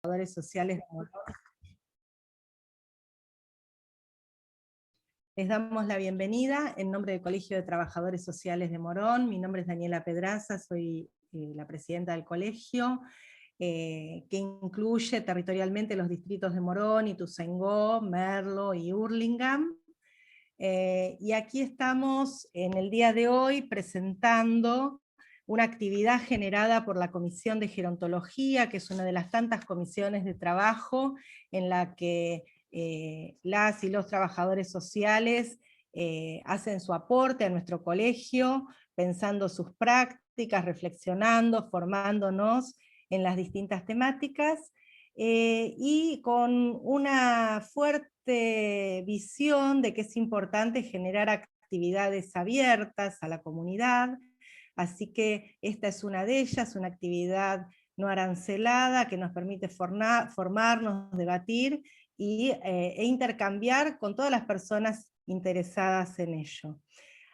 Trabajadores Sociales de Morón. Les damos la bienvenida en nombre del Colegio de Trabajadores Sociales de Morón. Mi nombre es Daniela Pedraza, soy la presidenta del colegio, que incluye territorialmente los distritos de Morón, Ituzaingó, Merlo y Hurlingham. Y aquí estamos en el día de hoy presentando una actividad generada por la Comisión de Gerontología, que es una de las tantas comisiones de trabajo en la que las y los trabajadores sociales hacen su aporte a nuestro colegio, pensando sus prácticas, reflexionando, formándonos en las distintas temáticas, y con una fuerte visión de que es importante generar actividades abiertas a la comunidad. Así que esta es una de ellas, una actividad no arancelada que nos permite formarnos, debatir e intercambiar con todas las personas interesadas en ello.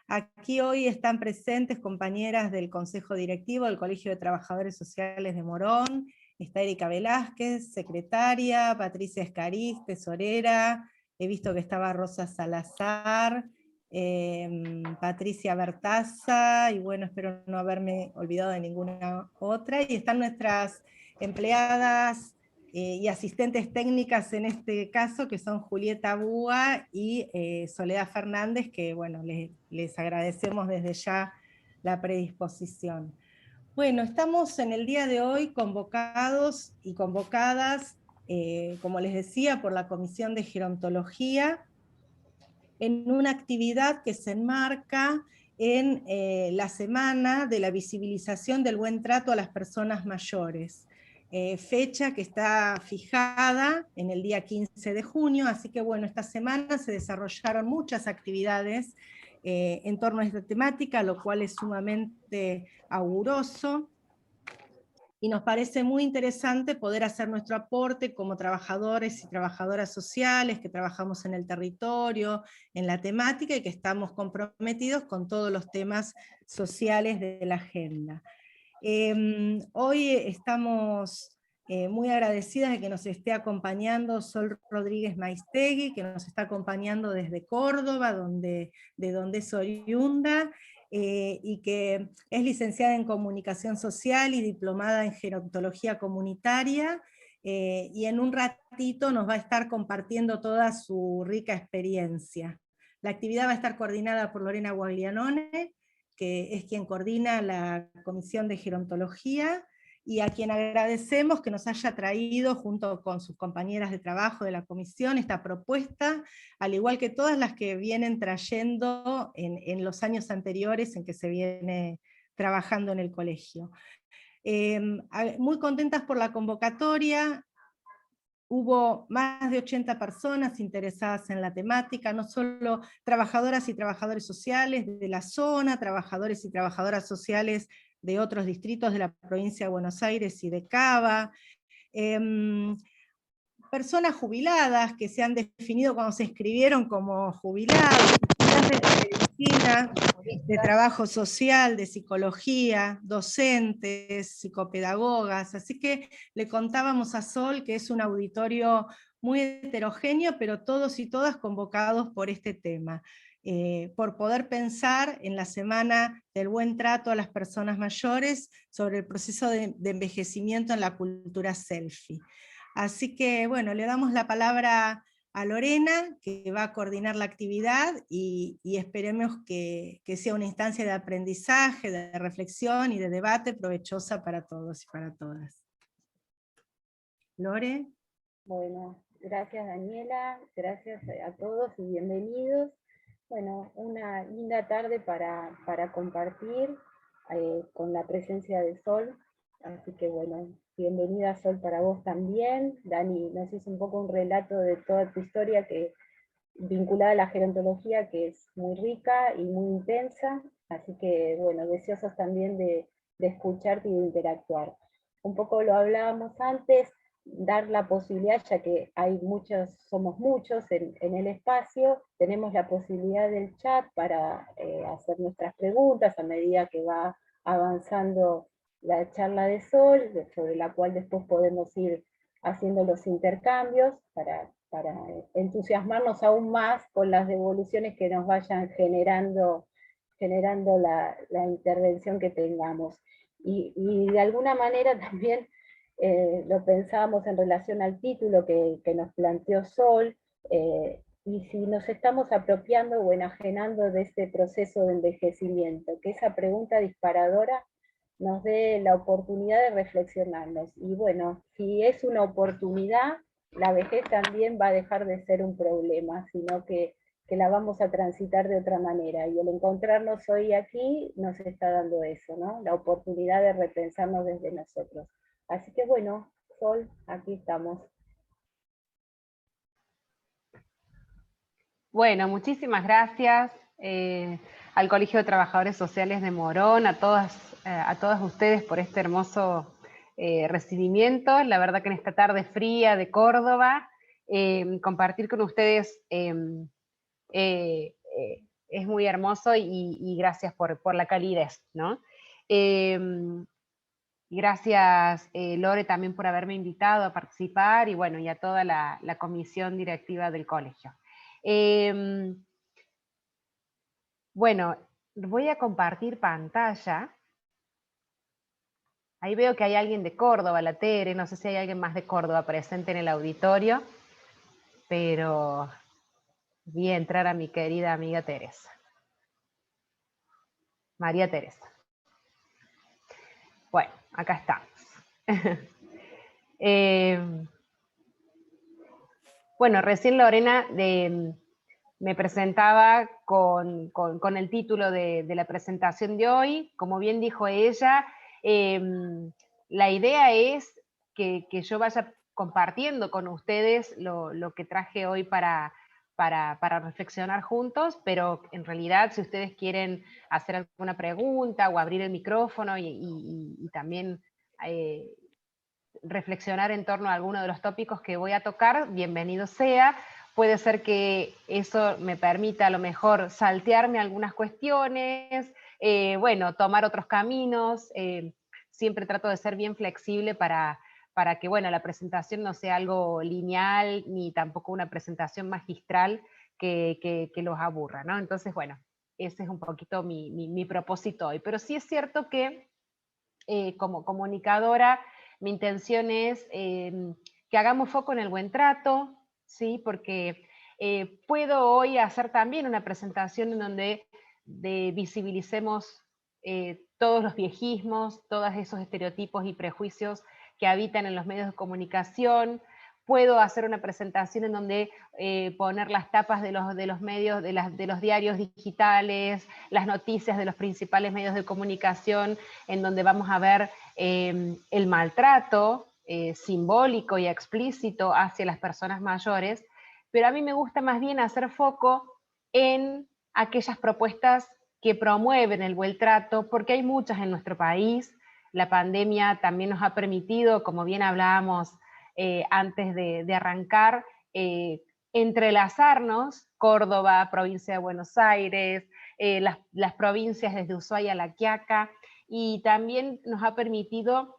Aquí hoy están presentes compañeras del Consejo Directivo del Colegio de Trabajadores Sociales de Morón. Está Erika Velázquez, secretaria, Patricia Escariz, tesorera, he visto que estaba Rosa Salazar, Patricia Bertaza, y bueno, espero no haberme olvidado de ninguna otra, y están nuestras empleadas y asistentes técnicas en este caso, que son Julieta Búa y Soledad Fernández, que bueno, les agradecemos desde ya la predisposición. Bueno, estamos en el día de hoy convocados y convocadas, como les decía, por la Comisión de Gerontología, en una actividad que se enmarca en la semana de la visibilización del buen trato a las personas mayores. Fecha que está fijada en el día 15 de junio, así que bueno, esta semana se desarrollaron muchas actividades en torno a esta temática, lo cual es sumamente auguroso, y nos parece muy interesante poder hacer nuestro aporte como trabajadores y trabajadoras sociales, que trabajamos en el territorio, en la temática, y que estamos comprometidos con todos los temas sociales de la agenda. Hoy estamos muy agradecidas de que nos esté acompañando Sol Rodríguez Maistegui, que nos está acompañando desde Córdoba, de donde es oriunda, y que es licenciada en Comunicación Social y diplomada en Gerontología Comunitaria, y en un ratito nos va a estar compartiendo toda su rica experiencia. La actividad va a estar coordinada por Lorena Guaglianone, que es quien coordina la Comisión de Gerontología, y a quien agradecemos que nos haya traído, junto con sus compañeras de trabajo de la comisión, esta propuesta, al igual que todas las que vienen trayendo en los años anteriores en que se viene trabajando en el colegio. Muy contentas por la convocatoria. Hubo más de 80 personas interesadas en la temática, no solo trabajadoras y trabajadores sociales de la zona, trabajadores y trabajadoras sociales de otros distritos de la provincia de Buenos Aires y de Cava, personas jubiladas que se han definido cuando se inscribieron como jubilados, estudiantes de medicina, de trabajo social, de psicología, docentes, psicopedagogas. Así que le contábamos a Sol que es un auditorio muy heterogéneo, pero todos y todas convocados por este tema, por poder pensar en la semana del buen trato a las personas mayores sobre el proceso de envejecimiento en la cultura selfie. Así que bueno, le damos la palabra a Lorena, que va a coordinar la actividad, y esperemos que sea una instancia de aprendizaje, de reflexión y de debate provechosa para todos y para todas. Lore. Bueno, gracias Daniela, gracias a todos y bienvenidos. Bueno, una linda tarde para compartir con la presencia de Sol, así que bueno, bienvenida Sol para vos también. Dani nos hizo un poco un relato de toda tu historia vinculada a la gerontología, que es muy rica y muy intensa, así que bueno, deseosos también de escucharte y de interactuar. Un poco lo hablábamos antes, dar la posibilidad, ya que hay muchos, somos muchos en el espacio, tenemos la posibilidad del chat para hacer nuestras preguntas a medida que va avanzando la charla de Sol, sobre la cual después podemos ir haciendo los intercambios para entusiasmarnos aún más con las devoluciones que nos vayan generando la intervención que tengamos. Y de alguna manera también lo pensábamos en relación al título que nos planteó Sol, y si nos estamos apropiando o enajenando de este proceso de envejecimiento, que esa pregunta disparadora nos dé la oportunidad de reflexionarnos. Y bueno, si es una oportunidad, la vejez también va a dejar de ser un problema, sino que la vamos a transitar de otra manera. Y el encontrarnos hoy aquí nos está dando eso, ¿no? La oportunidad de repensarnos desde nosotros. Así que bueno, Sol, aquí estamos. Bueno, muchísimas gracias al Colegio de Trabajadores Sociales de Morón, a todas ustedes por este hermoso recibimiento. La verdad que en esta tarde fría de Córdoba, compartir con ustedes es muy hermoso y gracias por la calidez, ¿no? Gracias, Lore, también por haberme invitado a participar y bueno, y a toda la comisión directiva del colegio. Bueno, voy a compartir pantalla. Ahí veo que hay alguien de Córdoba, la Tere, no sé si hay alguien más de Córdoba presente en el auditorio, pero vi entrar a mi querida amiga Teresa. María Teresa. Bueno, acá estamos. Bueno, recién Lorena me presentaba con el título de la presentación de hoy. Como bien dijo ella, la idea es que yo vaya compartiendo con ustedes lo que traje hoy para reflexionar juntos, pero en realidad si ustedes quieren hacer alguna pregunta o abrir el micrófono y también reflexionar en torno a alguno de los tópicos que voy a tocar, bienvenido sea. Puede ser que eso me permita a lo mejor saltearme algunas cuestiones, bueno, tomar otros caminos. Siempre trato de ser bien flexible para que, bueno, la presentación no sea algo lineal, ni tampoco una presentación magistral que los aburra, ¿no? Entonces, bueno, ese es un poquito mi propósito hoy. Pero sí es cierto que como comunicadora, mi intención es que hagamos foco en el buen trato, ¿sí? Porque puedo hoy hacer también una presentación en donde visibilicemos todos los viejismos, todos esos estereotipos y prejuicios que habitan en los medios de comunicación. Puedo hacer una presentación en donde poner las tapas de los medios, de los diarios digitales, las noticias de los principales medios de comunicación, en donde vamos a ver el maltrato simbólico y explícito hacia las personas mayores, pero a mí me gusta más bien hacer foco en aquellas propuestas que promueven el buen trato, porque hay muchas en nuestro país. La pandemia también nos ha permitido, como bien hablábamos antes de arrancar, entrelazarnos, Córdoba, provincia de Buenos Aires, las provincias desde Ushuaia a La Quiaca, y también nos ha permitido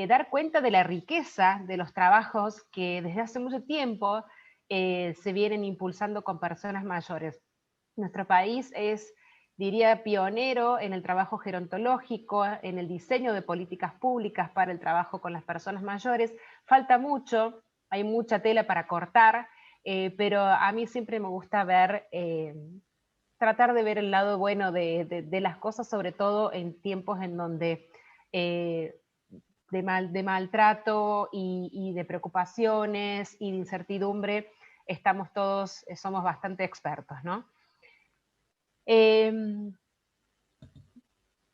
dar cuenta de la riqueza de los trabajos que desde hace mucho tiempo se vienen impulsando con personas mayores. Nuestro país es, diría, pionero en el trabajo gerontológico, en el diseño de políticas públicas para el trabajo con las personas mayores. Falta mucho, hay mucha tela para cortar, pero a mí siempre me gusta tratar de ver el lado bueno de las cosas, sobre todo en tiempos en donde de maltrato y de preocupaciones y de incertidumbre estamos todos, somos bastante expertos, ¿no?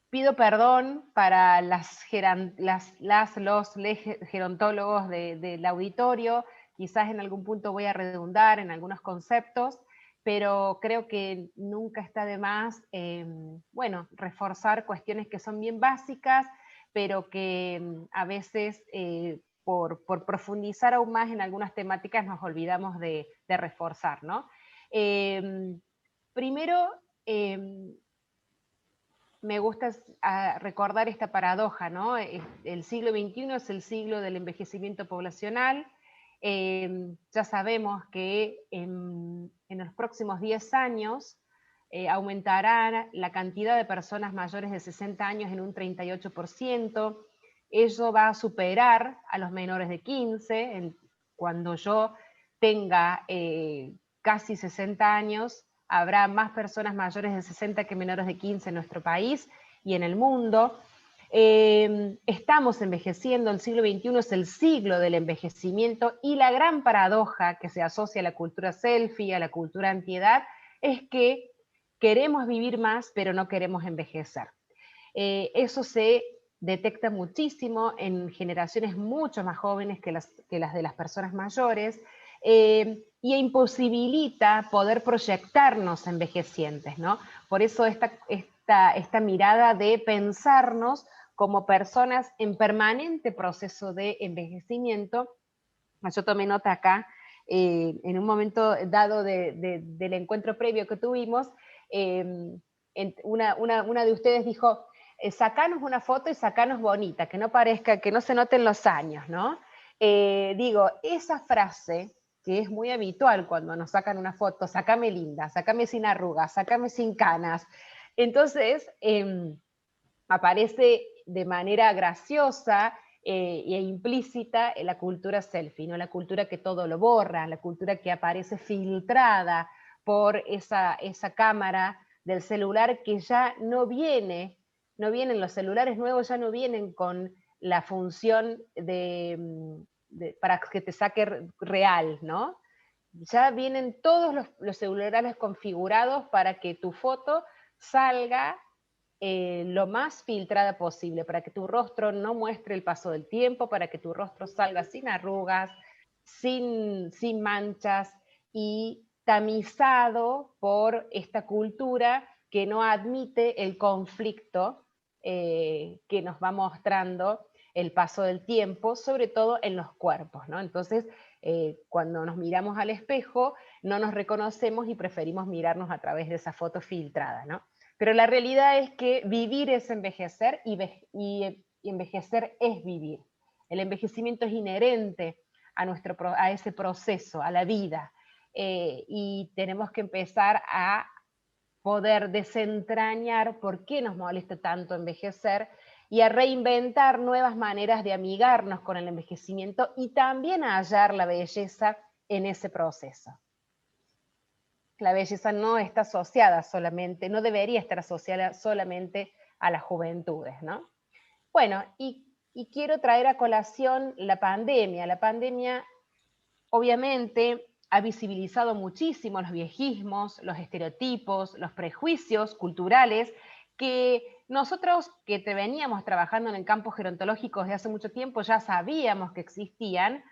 Pido perdón para los gerontólogos del auditorio, quizás en algún punto voy a redundar en algunos conceptos, pero creo que nunca está de más, bueno, reforzar cuestiones que son bien básicas, pero que a veces por profundizar aún más en algunas temáticas nos olvidamos de reforzar, ¿no? Primero, me gusta recordar esta paradoja, ¿no? El siglo XXI es el siglo del envejecimiento poblacional. Ya sabemos que en los próximos 10 años aumentará la cantidad de personas mayores de 60 años en un 38%. Eso va a superar a los menores de 15. Cuando yo tenga casi 60 años, habrá más personas mayores de 60 que menores de 15 en nuestro país y en el mundo. Estamos envejeciendo, el siglo XXI es el siglo del envejecimiento, y la gran paradoja que se asocia a la cultura selfie, a la cultura antiedad, es que queremos vivir más, pero no queremos envejecer. Eso se detecta muchísimo en generaciones mucho más jóvenes que las de las personas mayores, y imposibilita poder proyectarnos envejecientes, ¿no? Por eso esta mirada de pensarnos como personas en permanente proceso de envejecimiento. Yo tomé nota acá, en un momento dado del encuentro previo que tuvimos, una de ustedes dijo, sacanos una foto y sacanos bonita, que no parezca, que no se noten los años, ¿no? Digo, esa frase, que es muy habitual cuando nos sacan una foto, sácame linda, sácame sin arrugas, sácame sin canas. Entonces, aparece de manera graciosa e implícita en la cultura selfie, ¿no? La cultura que todo lo borra, la cultura que aparece filtrada por esa cámara del celular que ya no vienen, los celulares nuevos ya no vienen con la función para que te saque real, ¿no? Ya vienen todos los celulares configurados para que tu foto salga lo más filtrada posible, para que tu rostro no muestre el paso del tiempo, para que tu rostro salga sin arrugas, sin manchas, y tamizado por esta cultura que no admite el conflicto que nos va mostrando el paso del tiempo, sobre todo en los cuerpos, ¿no? Entonces, cuando nos miramos al espejo, no nos reconocemos y preferimos mirarnos a través de esa foto filtrada, ¿no? Pero la realidad es que vivir es envejecer, y envejecer es vivir. El envejecimiento es inherente a ese proceso, a la vida, y tenemos que empezar a poder desentrañar por qué nos molesta tanto envejecer y a reinventar nuevas maneras de amigarnos con el envejecimiento y también a hallar la belleza en ese proceso. La belleza no está asociada solamente, no debería estar asociada solamente a las juventudes, ¿no? Bueno, y quiero traer a colación la pandemia. La pandemia, obviamente, ha visibilizado muchísimo los viejismos, los estereotipos, los prejuicios culturales que nosotros que veníamos trabajando en el campo gerontológico desde hace mucho tiempo ya sabíamos que existían,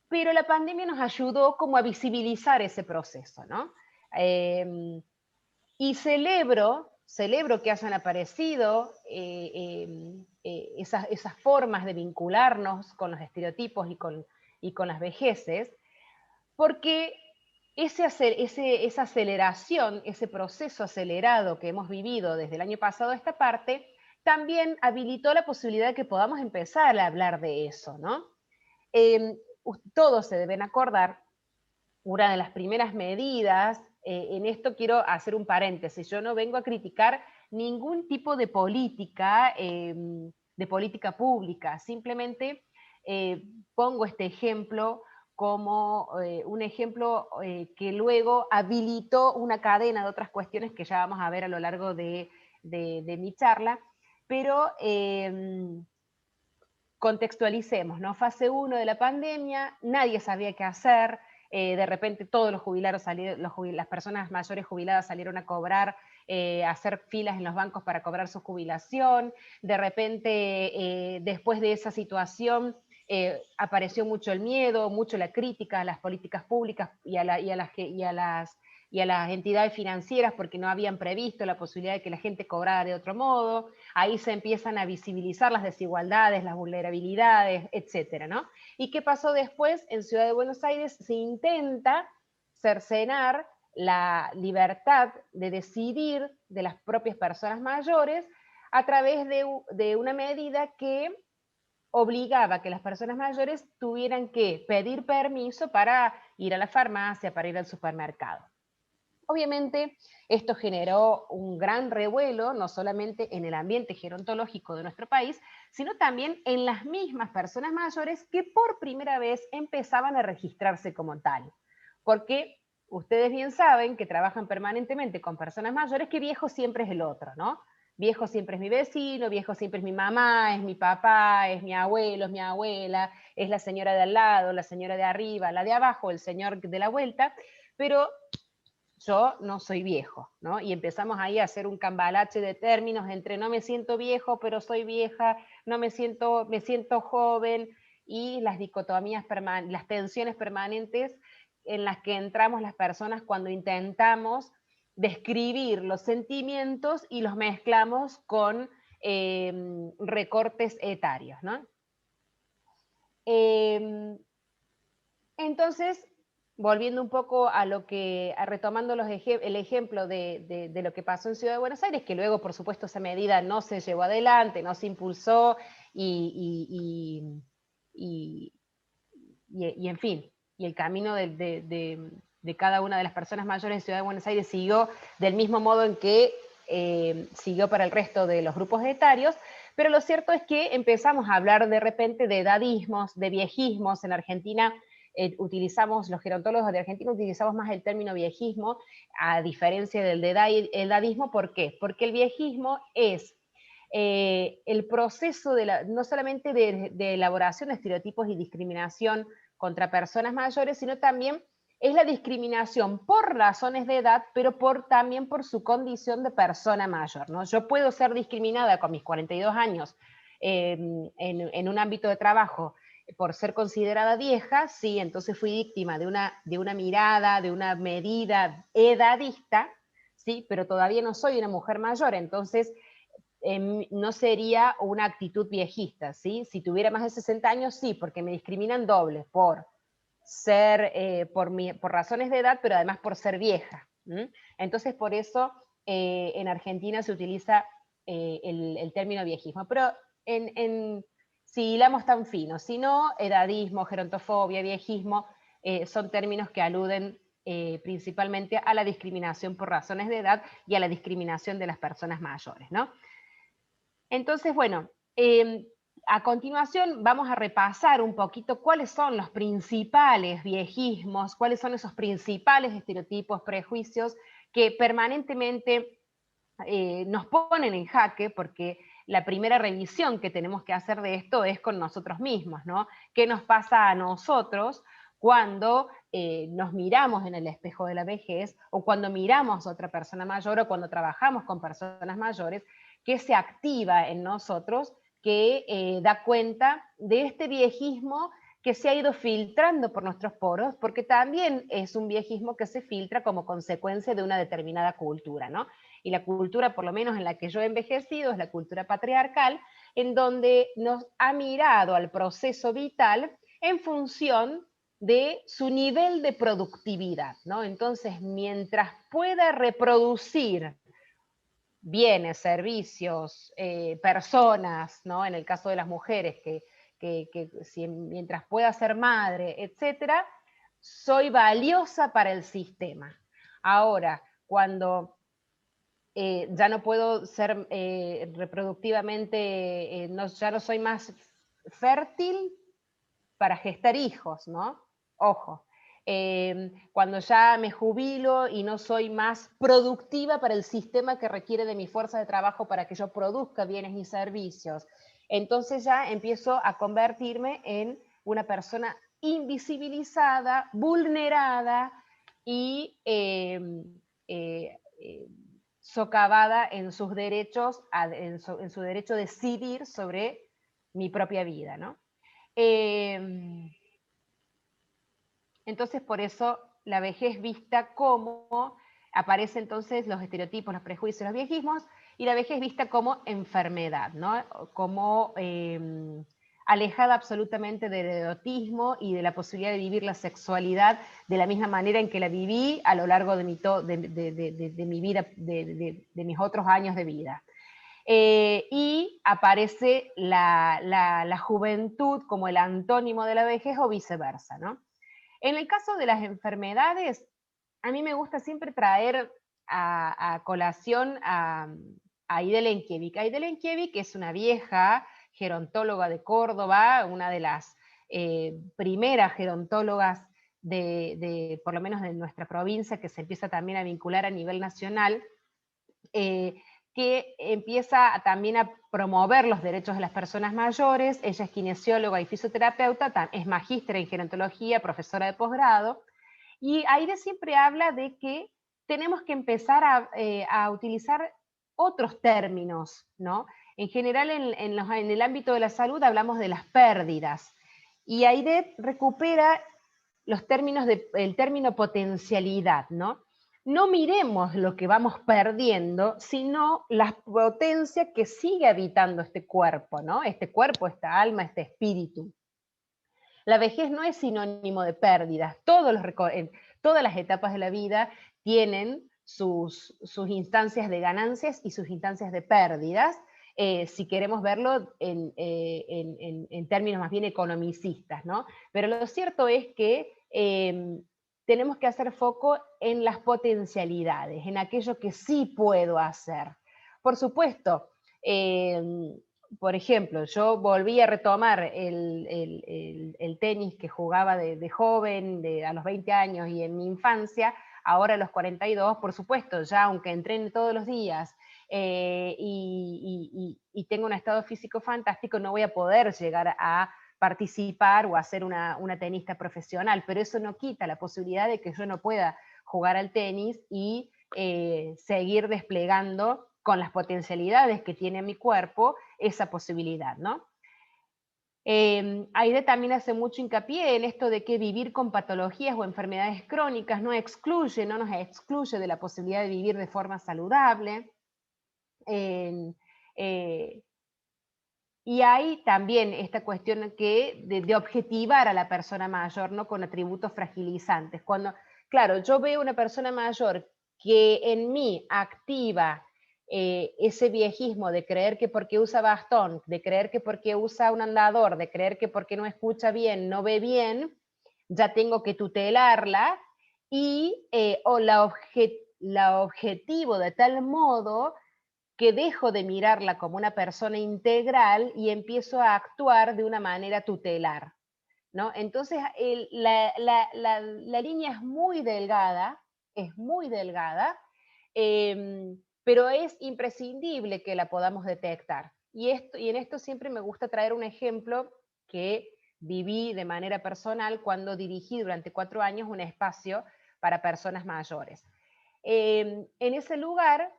pero la pandemia nos ayudó como a visibilizar ese proceso, ¿no? Y celebro que hayan aparecido esas formas de vincularnos con los estereotipos y con las vejeces, porque esa aceleración, ese proceso acelerado que hemos vivido desde el año pasado a esta parte, también habilitó la posibilidad de que podamos empezar a hablar de eso, ¿no? Todos se deben acordar, una de las primeras medidas, en esto quiero hacer un paréntesis, yo no vengo a criticar ningún tipo de política pública, simplemente pongo este ejemplo como un ejemplo que luego habilitó una cadena de otras cuestiones que ya vamos a ver a lo largo de mi charla, pero contextualicemos, ¿no? Fase 1 de la pandemia, nadie sabía qué hacer, de repente todos los jubilados las personas mayores jubiladas salieron a cobrar, a hacer filas en los bancos para cobrar su jubilación, de repente después de esa situación apareció mucho el miedo, mucho la crítica a las políticas públicas y a las entidades financieras porque no habían previsto la posibilidad de que la gente cobrara de otro modo. Ahí se empiezan a visibilizar las desigualdades, las vulnerabilidades, etcétera, ¿no? ¿Y qué pasó después? En Ciudad de Buenos Aires se intenta cercenar la libertad de decidir de las propias personas mayores a través de una medida que obligaba a que las personas mayores tuvieran que pedir permiso para ir a la farmacia, para ir al supermercado. Obviamente, esto generó un gran revuelo, no solamente en el ambiente gerontológico de nuestro país, sino también en las mismas personas mayores que por primera vez empezaban a registrarse como tal. Porque ustedes bien saben que trabajan permanentemente con personas mayores que viejo siempre es el otro, ¿no? Viejo siempre es mi vecino, viejo siempre es mi mamá, es mi papá, es mi abuelo, es mi abuela, es la señora de al lado, la señora de arriba, la de abajo, el señor de la vuelta, pero yo no soy viejo, ¿no? Y empezamos ahí a hacer un cambalache de términos entre no me siento viejo, pero soy vieja, no me siento joven, y las dicotomías, las tensiones permanentes en las que entramos las personas cuando intentamos describir los sentimientos y los mezclamos con recortes etarios, ¿no? Entonces, volviendo un poco a lo que, retomando el ejemplo de lo que pasó en Ciudad de Buenos Aires, que luego, por supuesto, esa medida no se llevó adelante, no se impulsó, y en fin, y el camino de cada una de las personas mayores en Ciudad de Buenos Aires siguió del mismo modo en que siguió para el resto de los grupos etarios, pero lo cierto es que empezamos a hablar de repente de edadismos, de viejismos. En Argentina utilizamos, los gerontólogos de Argentina utilizamos más el término viejismo, a diferencia del de edadismo. ¿Por qué? Porque el viejismo es el proceso no solamente de elaboración de estereotipos y discriminación contra personas mayores, sino también es la discriminación por razones de edad, pero también por su condición de persona mayor, ¿no? Yo puedo ser discriminada con mis 42 años en un ámbito de trabajo por ser considerada vieja, sí, entonces fui víctima de una mirada, de una medida edadista, sí, pero todavía no soy una mujer mayor, entonces no sería una actitud viejista, ¿sí? Si tuviera más de 60 años, sí, porque me discriminan doble, por ser, por razones de edad, pero además por ser vieja. Entonces, por eso en Argentina se utiliza el término viejismo. Pero si hilamos tan fino, si no, edadismo, gerontofobia, viejismo, son términos que aluden principalmente a la discriminación por razones de edad y a la discriminación de las personas mayores, ¿no? Entonces, bueno, a continuación vamos a repasar un poquito cuáles son los principales viejismos, cuáles son esos principales estereotipos, prejuicios que permanentemente nos ponen en jaque, porque la primera revisión que tenemos que hacer de esto es con nosotros mismos, ¿no? ¿Qué nos pasa a nosotros cuando nos miramos en el espejo de la vejez, o cuando miramos a otra persona mayor, o cuando trabajamos con personas mayores? Que se activa en nosotros, que da cuenta de este viejismo que se ha ido filtrando por nuestros poros, porque también es un viejismo que se filtra como consecuencia de una determinada cultura, ¿no? Y la cultura, por lo menos en la que yo he envejecido, es la cultura patriarcal, en donde nos ha mirado al proceso vital en función de su nivel de productividad, ¿no? Entonces, mientras pueda reproducir bienes, servicios, personas, ¿no? En el caso de las mujeres, mientras pueda ser madre, etcétera, soy valiosa para el sistema. Ahora, cuando ya no puedo ser reproductivamente, ya no soy más fértil para gestar hijos, ¿no? Ojo. Cuando ya me jubilo y no soy más productiva para el sistema que requiere de mi fuerza de trabajo para que yo produzca bienes y servicios, entonces ya empiezo a convertirme en una persona invisibilizada, vulnerada y socavada en sus derechos, en su derecho de decidir sobre mi propia vida, ¿no? Entonces, por eso la vejez vista como, aparecen entonces los estereotipos, los prejuicios, los viejismos, y la vejez vista como enfermedad, ¿no? Como alejada absolutamente del erotismo y de la posibilidad de vivir la sexualidad de la misma manera en que la viví a lo largo de mi vida, de mis otros años de vida. y aparece la juventud como el antónimo de la vejez o viceversa, ¿no? En el caso de las enfermedades, a mí me gusta siempre traer a colación a Aide Lenkiewicz. Aide Lenkiewicz es una vieja gerontóloga de Córdoba, una de las primeras gerontólogas por lo menos de nuestra provincia, que se empieza también a vincular a nivel nacional, que empieza también a promover los derechos de las personas mayores. Ella es kinesióloga y fisioterapeuta, es magíster en gerontología, profesora de posgrado, y Aide siempre habla de que tenemos que empezar a utilizar otros términos, ¿no? En general, en el ámbito de la salud hablamos de las pérdidas, y Aide recupera el término potencialidad, ¿no? No miremos lo que vamos perdiendo, sino la potencia que sigue habitando este cuerpo, ¿no? Este cuerpo, esta alma, este espíritu. La vejez no es sinónimo de pérdidas. Todas las etapas de la vida tienen sus instancias de ganancias y sus instancias de pérdidas, si queremos verlo en términos más bien economicistas, ¿no? Pero lo cierto es que tenemos que hacer foco en las potencialidades, en aquello que sí puedo hacer. Por supuesto, por ejemplo, yo volví a retomar el tenis que jugaba de joven, a los 20 años y en mi infancia, ahora a los 42, por supuesto, ya aunque entrene todos los días y tengo un estado físico fantástico, no voy a poder llegar a participar o a ser una tenista profesional, pero eso no quita la posibilidad de que yo no pueda jugar al tenis y seguir desplegando con las potencialidades que tiene mi cuerpo esa posibilidad, ¿no? Aide también hace mucho hincapié en esto de que vivir con patologías o enfermedades crónicas no nos excluye de la posibilidad de vivir de forma saludable. Y hay también esta cuestión de objetivar a la persona mayor, ¿no? Con atributos fragilizantes. Claro, yo veo una persona mayor que en mí activa ese viejismo de creer que porque usa bastón, de creer que porque usa un andador, de creer que porque no escucha bien, no ve bien, ya tengo que tutelarla, o la objetivo de tal modo que dejo de mirarla como una persona integral y empiezo a actuar de una manera tutelar, ¿no? Entonces, la línea es muy delgada, pero es imprescindible que la podamos detectar. Y en esto siempre me gusta traer un ejemplo que viví de manera personal cuando dirigí durante 4 años un espacio para personas mayores. En ese lugar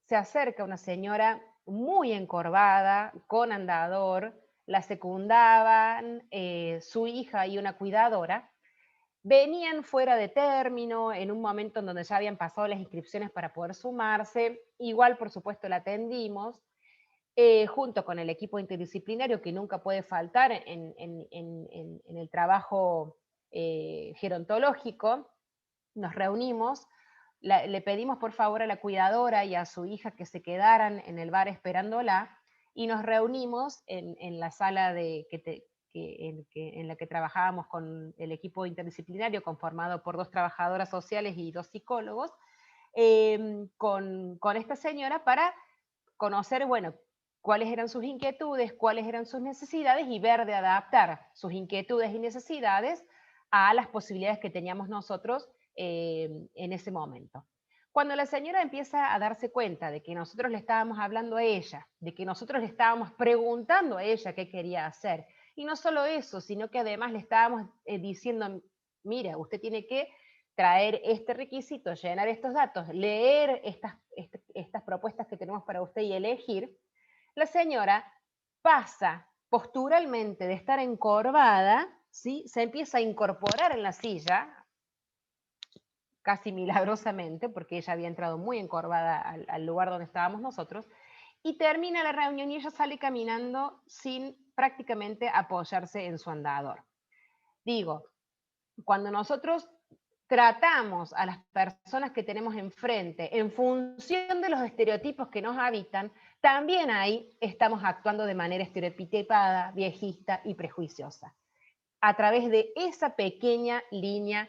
se acerca una señora muy encorvada, con andador, la secundaban su hija y una cuidadora. Venían fuera de término, en un momento en donde ya habían pasado las inscripciones para poder sumarse. Igual, por supuesto, la atendimos, junto con el equipo interdisciplinario que nunca puede faltar en el trabajo gerontológico. Nos reunimos. Le pedimos por favor a la cuidadora y a su hija que se quedaran en el bar esperándola, y nos reunimos en la sala en la que trabajábamos con el equipo interdisciplinario conformado por 2 trabajadoras sociales y 2 psicólogos, con esta señora para conocer, bueno, cuáles eran sus inquietudes, cuáles eran sus necesidades y ver de adaptar sus inquietudes y necesidades a las posibilidades que teníamos nosotros en ese momento. Cuando la señora empieza a darse cuenta de que nosotros le estábamos hablando a ella, de que nosotros le estábamos preguntando a ella qué quería hacer, y no solo eso, sino que además le estábamos diciendo, mira, usted tiene que traer este requisito, llenar estos datos, leer estas propuestas que tenemos para usted y elegir, la señora pasa posturalmente de estar encorvada, ¿sí? Se empieza a incorporar en la silla, casi milagrosamente, porque ella había entrado muy encorvada al lugar donde estábamos nosotros, y termina la reunión y ella sale caminando sin prácticamente apoyarse en su andador. Digo, cuando nosotros tratamos a las personas que tenemos enfrente en función de los estereotipos que nos habitan, también ahí estamos actuando de manera estereotipada, viejista y prejuiciosa, a través de esa pequeña línea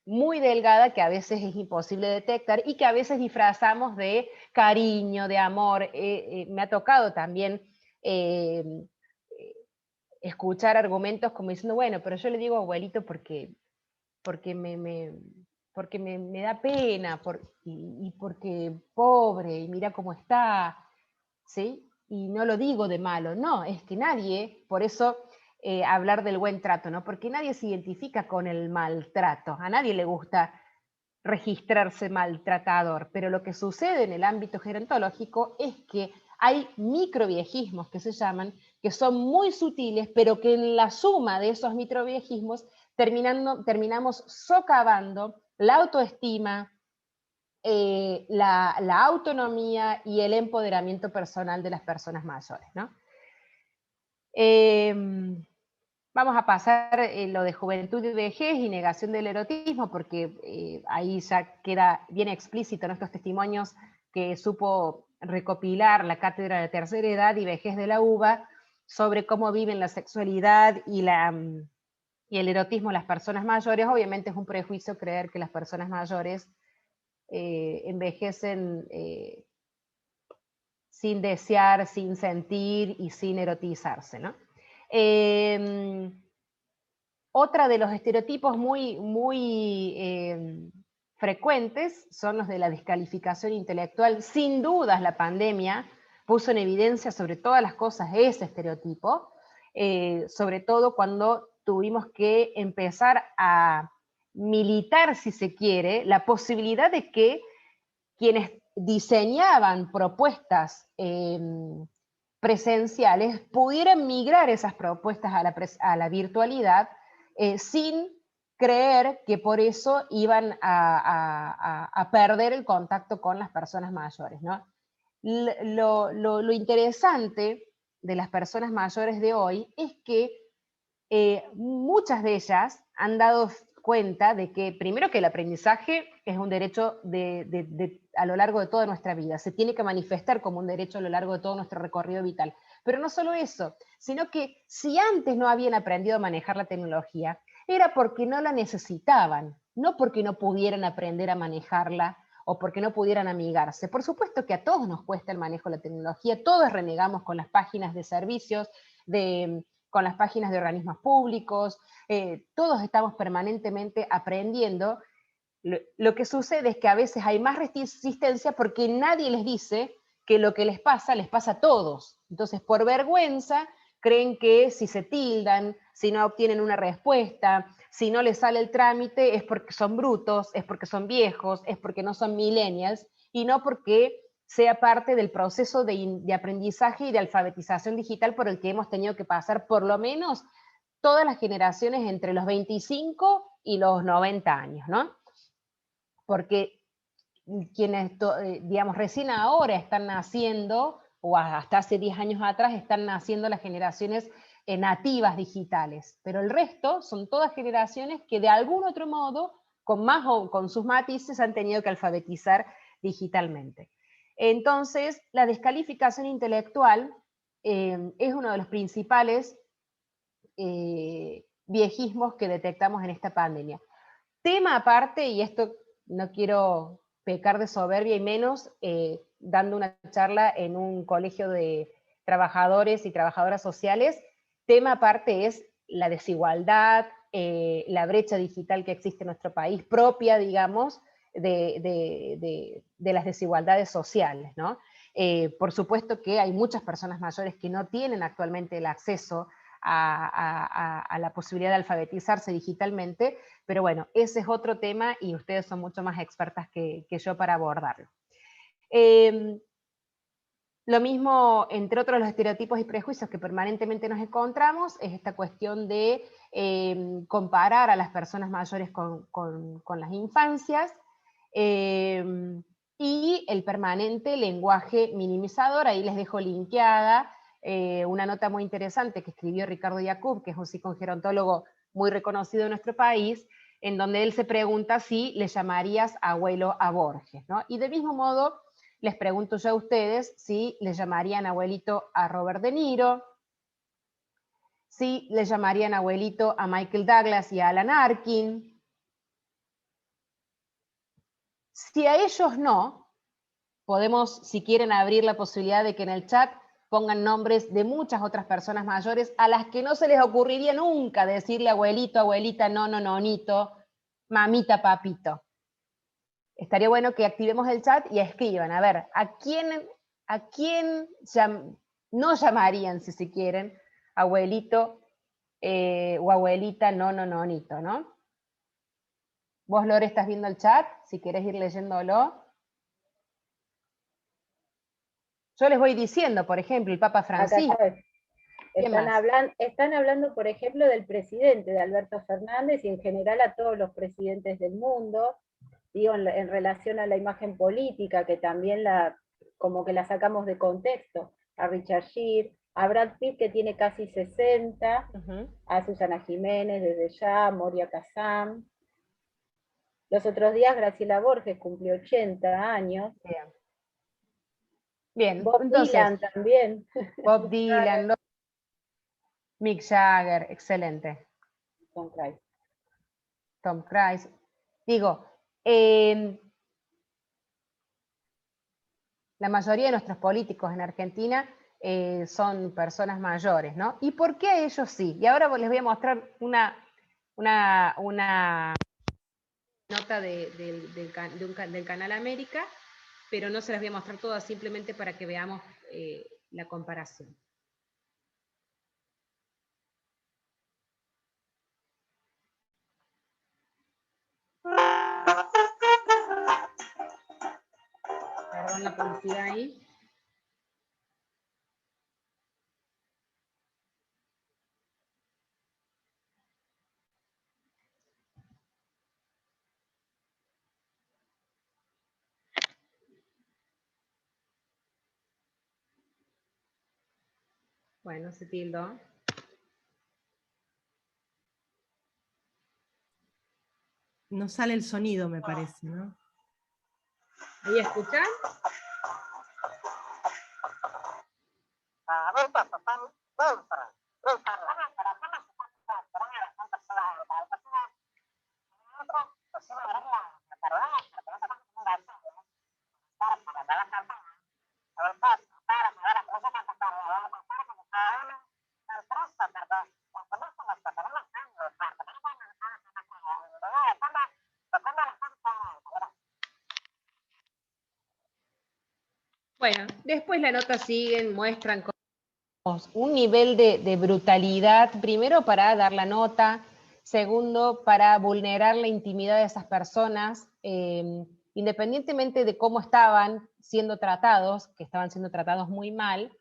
muy delgada que a veces es imposible detectar y que a veces disfrazamos de cariño, de amor. Me ha tocado también escuchar argumentos como diciendo, bueno, pero yo le digo abuelito porque me da pena y porque pobre y mira cómo está, ¿sí? Y no lo digo de malo, no, es que nadie, por eso hablar del buen trato, ¿no? Porque nadie se identifica con el maltrato, a nadie le gusta registrarse maltratador, pero lo que sucede en el ámbito gerontológico es que hay microviejismos que se llaman, que son muy sutiles, pero que en la suma de esos microviejismos terminamos socavando la autoestima, la autonomía y el empoderamiento personal de las personas mayores, ¿no? Vamos a pasar lo de juventud y vejez y negación del erotismo, porque ahí ya queda bien explícito en estos testimonios que supo recopilar la Cátedra de Tercera Edad y Vejez de la UBA sobre cómo viven la sexualidad y el erotismo las personas mayores. Obviamente es un prejuicio creer que las personas mayores envejecen sin desear, sin sentir y sin erotizarse, ¿no? Otra de los estereotipos muy frecuentes son los de la descalificación intelectual. Sin dudas la pandemia puso en evidencia sobre todas las cosas ese estereotipo, sobre todo cuando tuvimos que empezar a militar, si se quiere, la posibilidad de que quienes diseñaban propuestas presenciales pudieran migrar esas propuestas a la virtualidad sin creer que por eso iban a perder el contacto con las personas mayores, ¿no? Lo interesante de las personas mayores de hoy es que muchas de ellas han dado cuenta de que, primero, que el aprendizaje es un derecho a lo largo de toda nuestra vida, se tiene que manifestar como un derecho a lo largo de todo nuestro recorrido vital. Pero no solo eso, sino que si antes no habían aprendido a manejar la tecnología, era porque no la necesitaban, no porque no pudieran aprender a manejarla o porque no pudieran amigarse. Por supuesto que a todos nos cuesta el manejo de la tecnología, todos renegamos con las páginas de servicios, con las páginas de organismos públicos, todos estamos permanentemente aprendiendo. Lo que sucede es que a veces hay más resistencia porque nadie les dice que lo que les pasa a todos. Entonces, por vergüenza, creen que si se tildan, si no obtienen una respuesta, si no les sale el trámite, es porque son brutos, es porque son viejos, es porque no son millennials, y no porque sea parte del proceso de aprendizaje y de alfabetización digital por el que hemos tenido que pasar por lo menos todas las generaciones entre los 25 y los 90 años, ¿no? Porque quienes, digamos, recién ahora están naciendo, o hasta hace 10 años atrás, están naciendo las generaciones nativas digitales, pero el resto son todas generaciones que de algún otro modo, con más o con sus matices, han tenido que alfabetizar digitalmente. Entonces, la descalificación intelectual es uno de los principales viejismos que detectamos en esta pandemia. Tema aparte, y esto no quiero pecar de soberbia y menos dando una charla en un colegio de trabajadores y trabajadoras sociales, tema aparte es la desigualdad, la brecha digital que existe en nuestro país, propia, digamos, de las desigualdades sociales, ¿no? Por supuesto que hay muchas personas mayores que no tienen actualmente el acceso a la posibilidad de alfabetizarse digitalmente, pero bueno, ese es otro tema y ustedes son mucho más expertas que yo para abordarlo. Lo mismo, entre otros los estereotipos y prejuicios que permanentemente nos encontramos, es esta cuestión de comparar a las personas mayores con las infancias, y el permanente lenguaje minimizador. Ahí les dejo linkeada una nota muy interesante que escribió Ricardo Yacoub, que es un psicogerontólogo muy reconocido en nuestro país, en donde él se pregunta si le llamarías abuelo a Borges, ¿no? Y del mismo modo, les pregunto yo a ustedes si le llamarían abuelito a Robert De Niro, si le llamarían abuelito a Michael Douglas y a Alan Arkin. Si a ellos no, podemos, si quieren, abrir la posibilidad de que en el chat pongan nombres de muchas otras personas mayores a las que no se les ocurriría nunca decirle abuelito, abuelita, nonito, mamita, papito. Estaría bueno que activemos el chat y escriban, a ver, ¿a quién no llamarían, si se quieren, abuelito o abuelita, nonito, ¿no? Vos, Lore, estás viendo el chat, si querés ir leyéndolo. Yo les voy diciendo, por ejemplo, el Papa Francisco. Están hablando, por ejemplo, del presidente, de Alberto Fernández, y en general a todos los presidentes del mundo, digo, en relación a la imagen política, que también como que la sacamos de contexto, a Richard Gere, a Brad Pitt, que tiene casi 60, a Susana Jiménez desde ya, Moria Kazan. Los otros días Graciela Borges cumplió 80 años. Bien, Bob entonces, Dylan también. Bob Dylan, Mick Jagger, excelente. Tom Cruise. Digo, la mayoría de nuestros políticos en Argentina son personas mayores, ¿no? ¿Y por qué a ellos sí? Y ahora les voy a mostrar una nota del Canal América, pero no se las voy a mostrar todas, simplemente para que veamos la comparación. Perdón la publicidad ahí. Bueno, se tildó. No sale el sonido, me parece, ¿no? ¿Ahí escuchan? Bueno, después la nota siguen, muestran un nivel de brutalidad, primero para dar la nota, segundo para vulnerar la intimidad de esas personas, independientemente de cómo estaban siendo tratados, que estaban siendo tratados muy mal,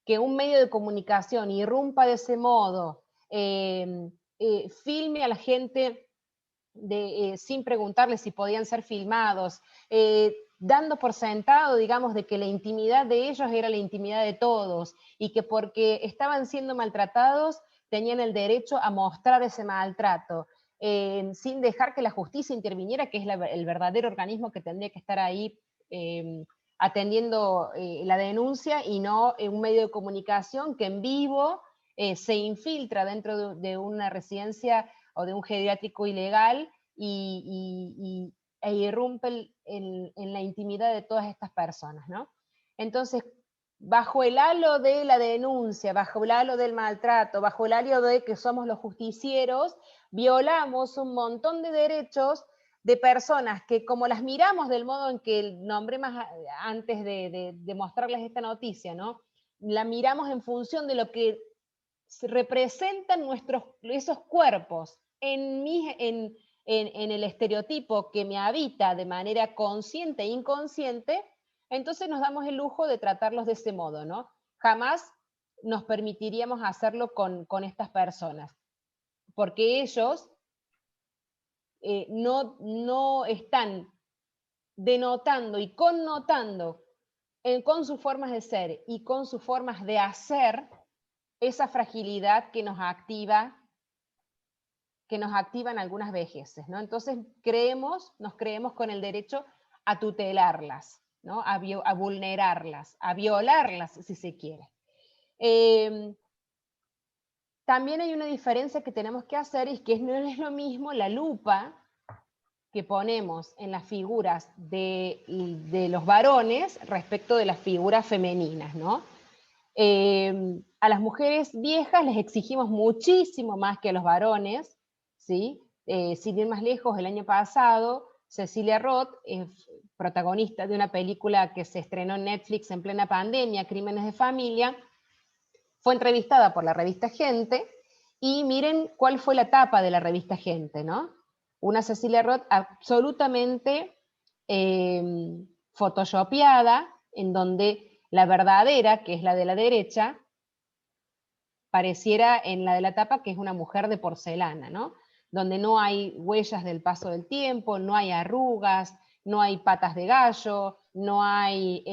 que un medio de comunicación irrumpa de ese modo, filme a la gente sin preguntarles si podían ser filmados, dando por sentado, digamos, de que la intimidad de ellos era la intimidad de todos, y que porque estaban siendo maltratados tenían el derecho a mostrar ese maltrato, sin dejar que la justicia interviniera, que es el verdadero organismo que tendría que estar ahí atendiendo la denuncia, y no un medio de comunicación que en vivo se infiltra dentro de una residencia o de un geriátrico ilegal e irrumpe en la intimidad de todas estas personas, ¿no? Entonces, bajo el halo de la denuncia, bajo el halo del maltrato, bajo el halo de que somos los justicieros, violamos un montón de derechos de personas que, como las miramos del modo en que nombré más antes de mostrarles esta noticia, ¿no? La miramos en función de lo que representan esos cuerpos en el estereotipo que me habita de manera consciente e inconsciente, entonces nos damos el lujo de tratarlos de ese modo, ¿no? Jamás nos permitiríamos hacerlo con estas personas, porque ellos no están denotando y connotando con sus formas de ser y con sus formas de hacer esa fragilidad que nos activa que nos activan algunas vejeces, ¿no? Entonces nos creemos con el derecho a tutelarlas, ¿no? A vulnerarlas, a violarlas, si se quiere. También hay una diferencia que tenemos que hacer, y es que no es lo mismo la lupa que ponemos en las figuras de los varones respecto de las figuras femeninas, ¿no? A las mujeres viejas les exigimos muchísimo más que a los varones, ¿sí? Sin ir más lejos, el año pasado, Cecilia Roth, protagonista de una película que se estrenó en Netflix en plena pandemia, Crímenes de Familia, fue entrevistada por la revista Gente, y miren cuál fue la tapa de la revista Gente, ¿no? Una Cecilia Roth absolutamente photoshopeada, en donde la verdadera, que es la de la derecha, pareciera en la de la tapa que es una mujer de porcelana, ¿no? Donde no hay huellas del paso del tiempo, no hay arrugas, no hay patas de gallo, no hay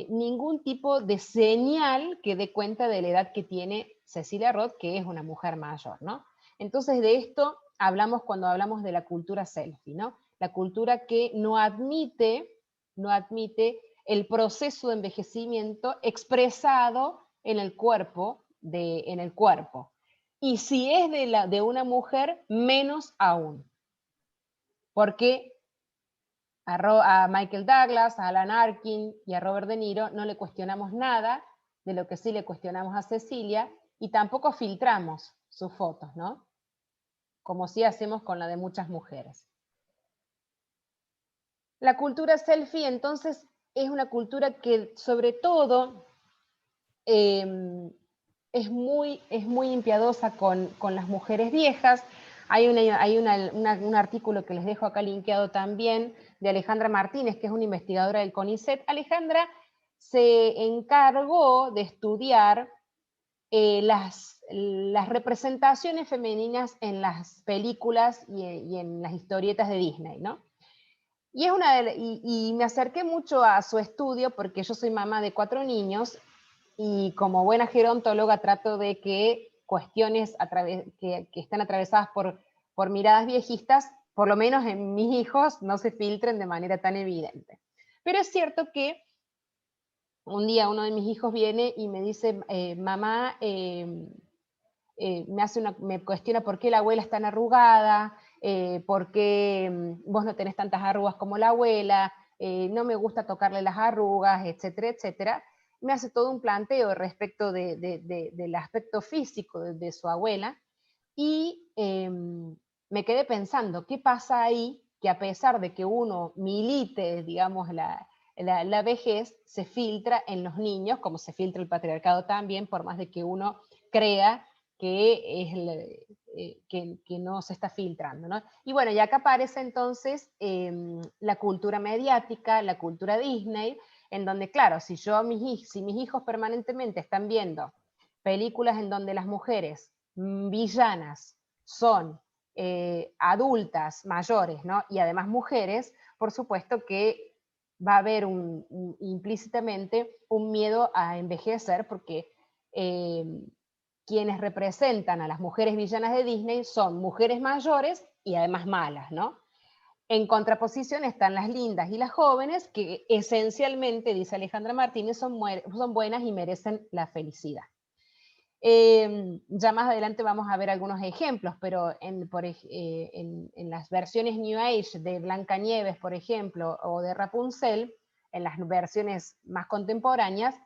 ningún tipo de señal que dé cuenta de la edad que tiene Cecilia Roth, que es una mujer mayor, ¿no? Entonces de esto hablamos cuando hablamos de la cultura selfie, ¿no? La cultura que no admite el proceso de envejecimiento expresado en el cuerpo, Y si es de una mujer, menos aún. Porque a Michael Douglas, a Alan Arkin y a Robert De Niro no le cuestionamos nada de lo que sí le cuestionamos a Cecilia, y tampoco filtramos sus fotos, ¿no? Como sí hacemos con la de muchas mujeres. La cultura selfie, entonces, es una cultura que, sobre todo, es muy impiadosa con las mujeres viejas. Hay un artículo que les dejo acá linkeado también, de Alejandra Martínez, que es una investigadora del CONICET. Alejandra se encargó de estudiar las representaciones femeninas en las películas y en las historietas de Disney, ¿no? Y me acerqué mucho a su estudio porque yo soy mamá de 4 niños, y como buena gerontóloga trato de que cuestiones que están atravesadas por miradas viejistas, por lo menos en mis hijos, no se filtren de manera tan evidente. Pero es cierto que un día uno de mis hijos viene y me dice, mamá, me cuestiona por qué la abuela es tan arrugada, por qué vos no tenés tantas arrugas como la abuela, no me gusta tocarle las arrugas, etcétera, etcétera. Me hace todo un planteo respecto del aspecto físico de su abuela, y me quedé pensando, ¿qué pasa ahí? Que a pesar de que uno milite, digamos, la vejez, se filtra en los niños, como se filtra el patriarcado también, por más de que uno crea que no se está filtrando, ¿no? Y bueno, y acá aparece entonces la cultura mediática, la cultura Disney, en donde, claro, si mis hijos permanentemente están viendo películas en donde las mujeres villanas son adultas, mayores, ¿no? Y además mujeres, por supuesto que va a haber implícitamente un miedo a envejecer, porque quienes representan a las mujeres villanas de Disney son mujeres mayores y además malas, ¿no? En contraposición están las lindas y las jóvenes, que esencialmente, dice Alejandra Martínez, son buenas y merecen la felicidad. Ya más adelante vamos a ver algunos ejemplos, pero en las versiones New Age de Blancanieves, por ejemplo, o de Rapunzel, en las versiones más contemporáneas,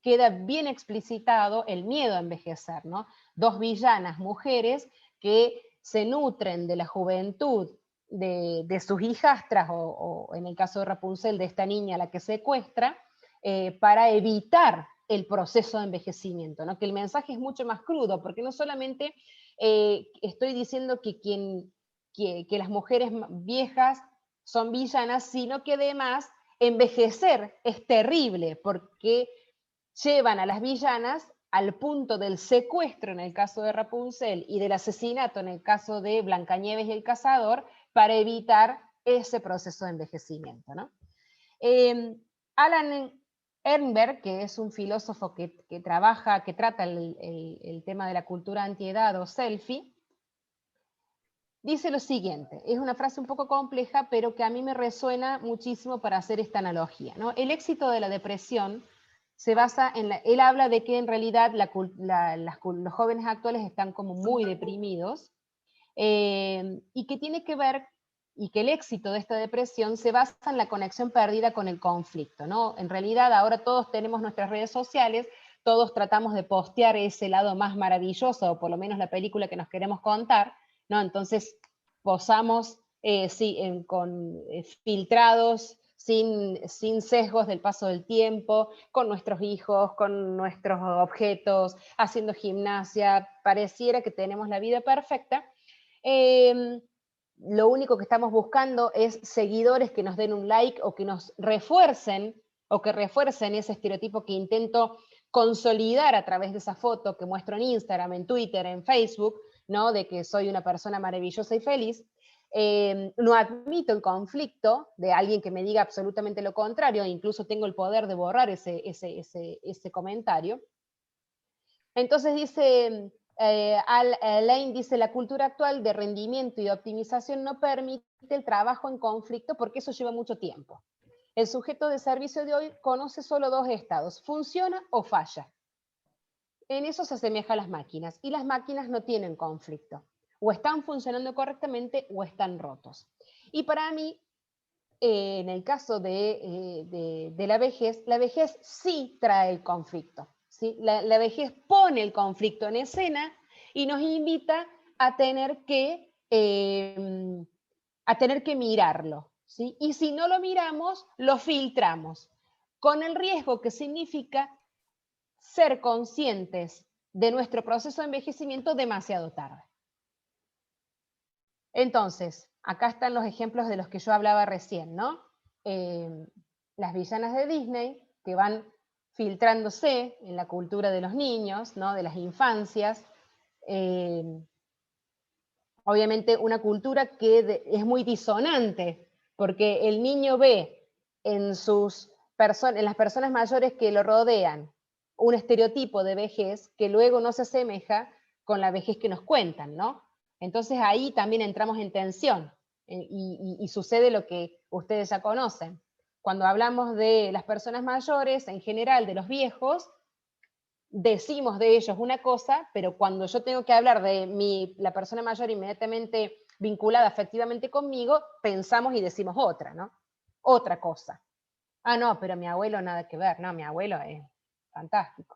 queda bien explicitado el miedo a envejecer, ¿no? 2 villanas mujeres que se nutren de la juventud de sus hijastras, o en el caso de Rapunzel, de esta niña a la que secuestra, para evitar el proceso de envejecimiento, ¿no? Que el mensaje es mucho más crudo, porque no solamente estoy diciendo que las mujeres viejas son villanas, sino que además envejecer es terrible, porque llevan a las villanas al punto del secuestro en el caso de Rapunzel y del asesinato en el caso de Blancanieves y el cazador, para evitar ese proceso de envejecimiento, ¿no? Alan Ehrenberg, que es un filósofo que trata el tema de la cultura antiedad o selfie, dice lo siguiente, es una frase un poco compleja, pero que a mí me resuena muchísimo para hacer esta analogía, ¿no? El éxito de la depresión se basa en él habla de que en realidad los jóvenes actuales están como muy deprimidos, y que tiene que ver, y que el éxito de esta depresión se basa en la conexión perdida con el conflicto, ¿no? En realidad ahora todos tenemos nuestras redes sociales, todos tratamos de postear ese lado más maravilloso, o por lo menos la película que nos queremos contar, ¿no? Entonces posamos con filtrados, sin sesgos del paso del tiempo, con nuestros hijos, con nuestros objetos, haciendo gimnasia, pareciera que tenemos la vida perfecta. Lo único que estamos buscando es seguidores que nos den un like o que nos refuercen, o que refuercen ese estereotipo que intento consolidar a través de esa foto que muestro en Instagram, en Twitter, en Facebook, ¿no? De que soy una persona maravillosa y feliz. No admito el conflicto de alguien que me diga absolutamente lo contrario, incluso tengo el poder de borrar ese comentario. Entonces dice, Lane dice, la cultura actual de rendimiento y de optimización no permite el trabajo en conflicto porque eso lleva mucho tiempo. El sujeto de servicio de hoy conoce solo dos estados, funciona o falla. En eso se asemeja a las máquinas, y las máquinas no tienen conflicto. O están funcionando correctamente o están rotos. Y para mí, en el caso de la vejez sí trae el conflicto. ¿Sí? La vejez pone el conflicto en escena y nos invita a tener que mirarlo. ¿Sí? Y si no lo miramos, lo filtramos, con el riesgo que significa ser conscientes de nuestro proceso de envejecimiento demasiado tarde. Entonces, acá están los ejemplos de los que yo hablaba recién, ¿no? Las villanas de Disney, que van filtrándose en la cultura de los niños, ¿no? De las infancias. Obviamente una cultura que es muy disonante, porque el niño ve en las personas mayores que lo rodean un estereotipo de vejez que luego no se asemeja con la vejez que nos cuentan, ¿no? Entonces ahí también entramos en tensión y sucede lo que ustedes ya conocen. Cuando hablamos de las personas mayores, en general de los viejos, decimos de ellos una cosa, pero cuando yo tengo que hablar de la persona mayor inmediatamente vinculada afectivamente conmigo, pensamos y decimos otra, ¿no? Otra cosa. Ah, no, pero mi abuelo nada que ver, no, mi abuelo es fantástico.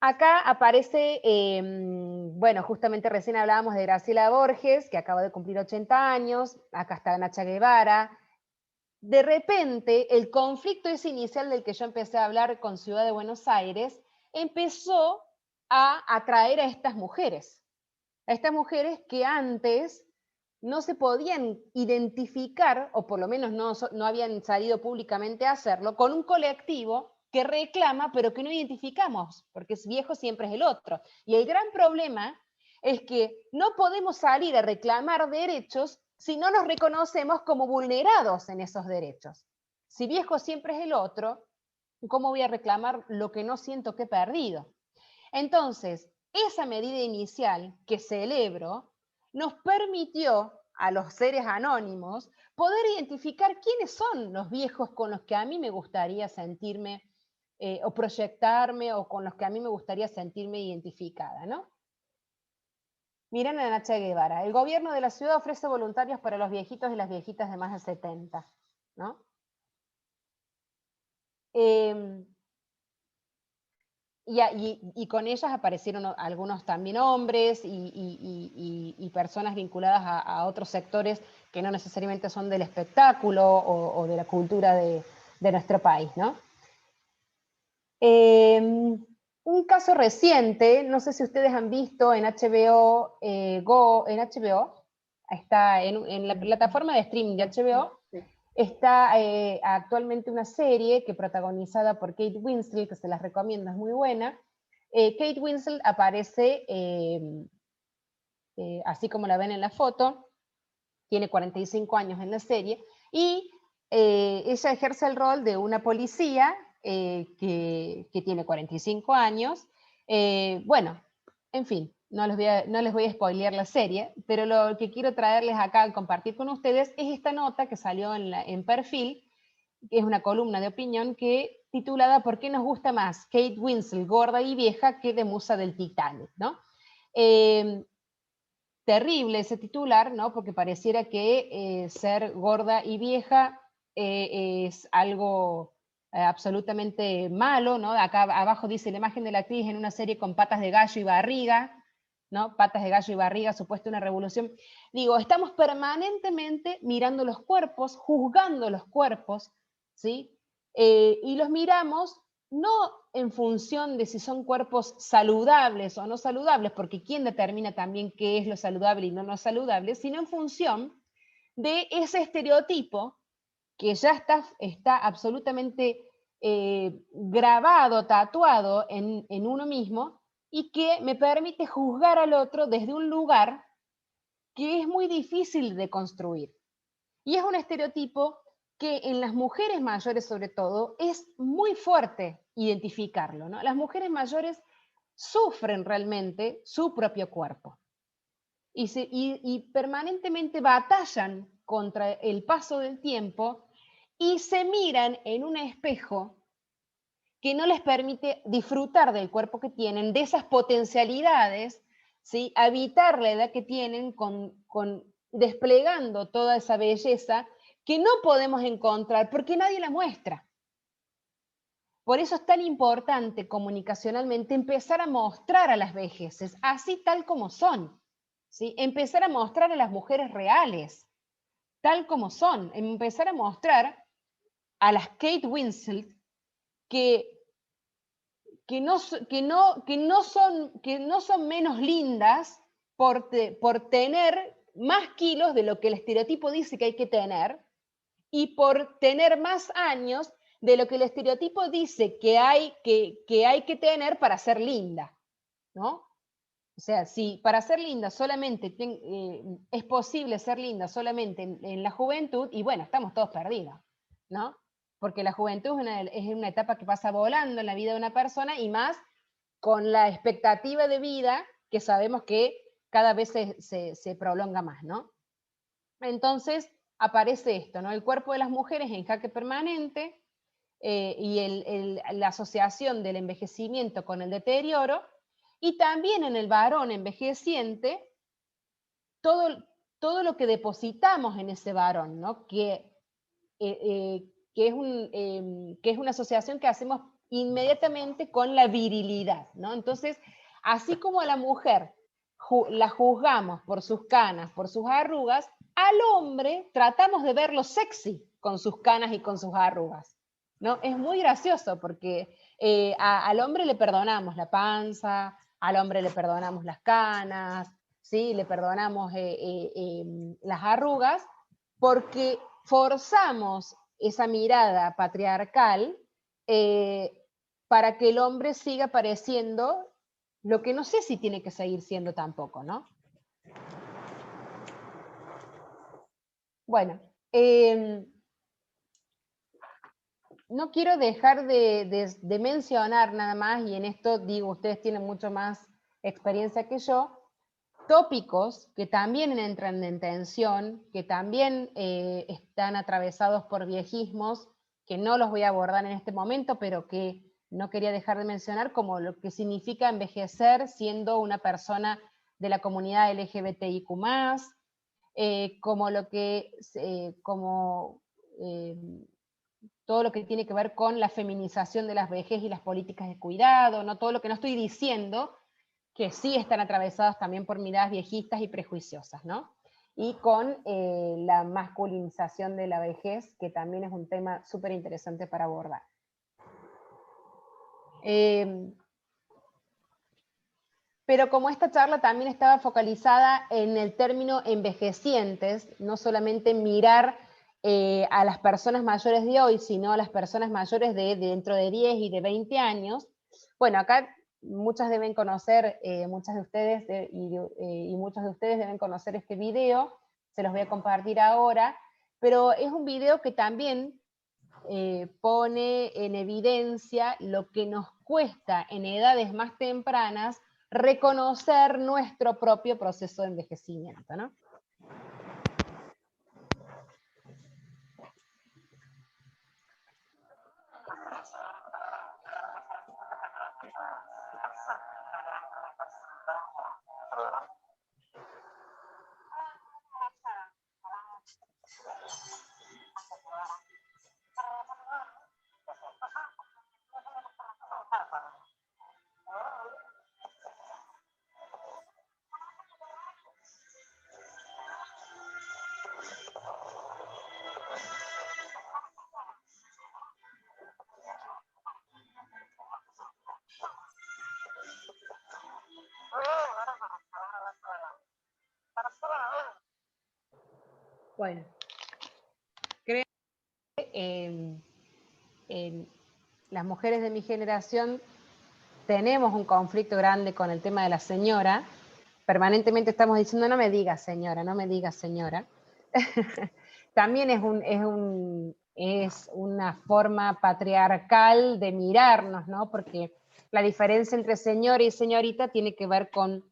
Acá aparece, bueno, justamente recién hablábamos de Graciela Borges, que acaba de cumplir 80 años, acá está Nacha Guevara. De repente, el conflicto ese inicial del que yo empecé a hablar con Ciudad de Buenos Aires, empezó a atraer a estas mujeres que antes no se podían identificar, o por lo menos no habían salido públicamente a hacerlo, con un colectivo que reclama, pero que no identificamos, porque es viejo siempre es el otro. Y el gran problema es que no podemos salir a reclamar derechos si no nos reconocemos como vulnerados en esos derechos. Si viejo siempre es el otro, ¿cómo voy a reclamar lo que no siento que he perdido? Entonces, esa medida inicial que celebro nos permitió a los seres anónimos poder identificar quiénes son los viejos con los que a mí me gustaría sentirme o proyectarme, o con los que a mí me gustaría sentirme identificada, ¿no? Miren a Nacha Guevara. El gobierno de la ciudad ofrece voluntarios para los viejitos y las viejitas de más de 70, ¿no? Y con ellas aparecieron algunos también hombres y personas vinculadas a otros sectores que no necesariamente son del espectáculo o de la cultura de nuestro país, ¿no? Un caso reciente, no sé si ustedes han visto en HBO Go, en HBO, está en la plataforma de streaming de HBO, está actualmente una serie que protagonizada por Kate Winslet, que se las recomiendo, es muy buena. Kate Winslet aparece, así como la ven en la foto, tiene 45 años en la serie, y ella ejerce el rol de una policía que tiene 45 años. Bueno, en fin, no les voy a spoilear la serie, pero lo que quiero traerles acá a compartir con ustedes es esta nota que salió en Perfil, que es una columna de opinión titulada ¿Por qué nos gusta más Kate Winslet gorda y vieja que de musa del Titanic? ¿No? Terrible ese titular, ¿no? Porque pareciera que ser gorda y vieja es algo absolutamente malo, ¿no? Acá abajo dice la imagen de la actriz en una serie con patas de gallo y barriga, ¿no? Patas de gallo y barriga, supuesta una revolución. Digo, estamos permanentemente mirando los cuerpos, juzgando los cuerpos, ¿sí? Y los miramos no en función de si son cuerpos saludables o no saludables, porque ¿quién determina también qué es lo saludable y no saludable? Sino en función de ese estereotipo que ya está absolutamente grabado, tatuado en uno mismo, y que me permite juzgar al otro desde un lugar que es muy difícil de construir. Y es un estereotipo que en las mujeres mayores, sobre todo, es muy fuerte identificarlo, ¿no? Las mujeres mayores sufren realmente su propio cuerpo y permanentemente batallan contra el paso del tiempo y se miran en un espejo que no les permite disfrutar del cuerpo que tienen, de esas potencialidades, ¿sí? Habitar la edad que tienen desplegando toda esa belleza que no podemos encontrar porque nadie la muestra. Por eso es tan importante comunicacionalmente empezar a mostrar a las vejeces, así tal como son, ¿sí? Empezar a mostrar a las mujeres reales, tal como son, empezar a mostrar a las Kate Winslet que no son menos lindas por tener más kilos de lo que el estereotipo dice que hay que tener y por tener más años de lo que el estereotipo dice que hay que tener para ser linda, ¿no? O sea, si para ser linda solamente es posible ser linda solamente en la juventud, y bueno, estamos todos perdidos, ¿no? Porque la juventud es una etapa que pasa volando en la vida de una persona y más con la expectativa de vida que sabemos que cada vez se prolonga más, ¿no? Entonces aparece esto, ¿no? El cuerpo de las mujeres en jaque permanente y la asociación del envejecimiento con el deterioro, y también en el varón envejeciente, todo lo que depositamos en ese varón, ¿no? Que es una asociación que hacemos inmediatamente con la virilidad, ¿no? Entonces, así como a la mujer la juzgamos por sus canas, por sus arrugas, al hombre tratamos de verlo sexy con sus canas y con sus arrugas, ¿no? Es muy gracioso porque al hombre le perdonamos la panza, al hombre le perdonamos las canas, ¿sí? Le perdonamos las arrugas, porque forzamos esa mirada patriarcal para que el hombre siga pareciendo lo que no sé si tiene que seguir siendo tampoco, ¿no? Bueno, no quiero dejar de mencionar nada más, y en esto digo, ustedes tienen mucho más experiencia que yo, tópicos que también entran en tensión, que también están atravesados por viejismos, que no los voy a abordar en este momento, pero que no quería dejar de mencionar, como lo que significa envejecer siendo una persona de la comunidad LGBTIQ+, como todo lo que tiene que ver con la feminización de las vejez y las políticas de cuidado, ¿no? Todo lo que no estoy diciendo, que sí están atravesados también por miradas viejistas y prejuiciosas, ¿no? Y con la masculinización de la vejez, que también es un tema súper interesante para abordar. Pero como esta charla también estaba focalizada en el término envejecientes, no solamente mirar a las personas mayores de hoy, sino a las personas mayores de dentro de 10 y de 20 años, bueno, acá muchas deben conocer, muchas de ustedes y muchos de ustedes deben conocer este video, se los voy a compartir ahora, pero es un video que también pone en evidencia lo que nos cuesta en edades más tempranas reconocer nuestro propio proceso de envejecimiento, ¿no? Bueno, creo que las mujeres de mi generación tenemos un conflicto grande con el tema de la señora. Permanentemente estamos diciendo, no me digas señora, no me digas señora. También es una forma patriarcal de mirarnos, ¿no? Porque la diferencia entre señora y señorita tiene que ver con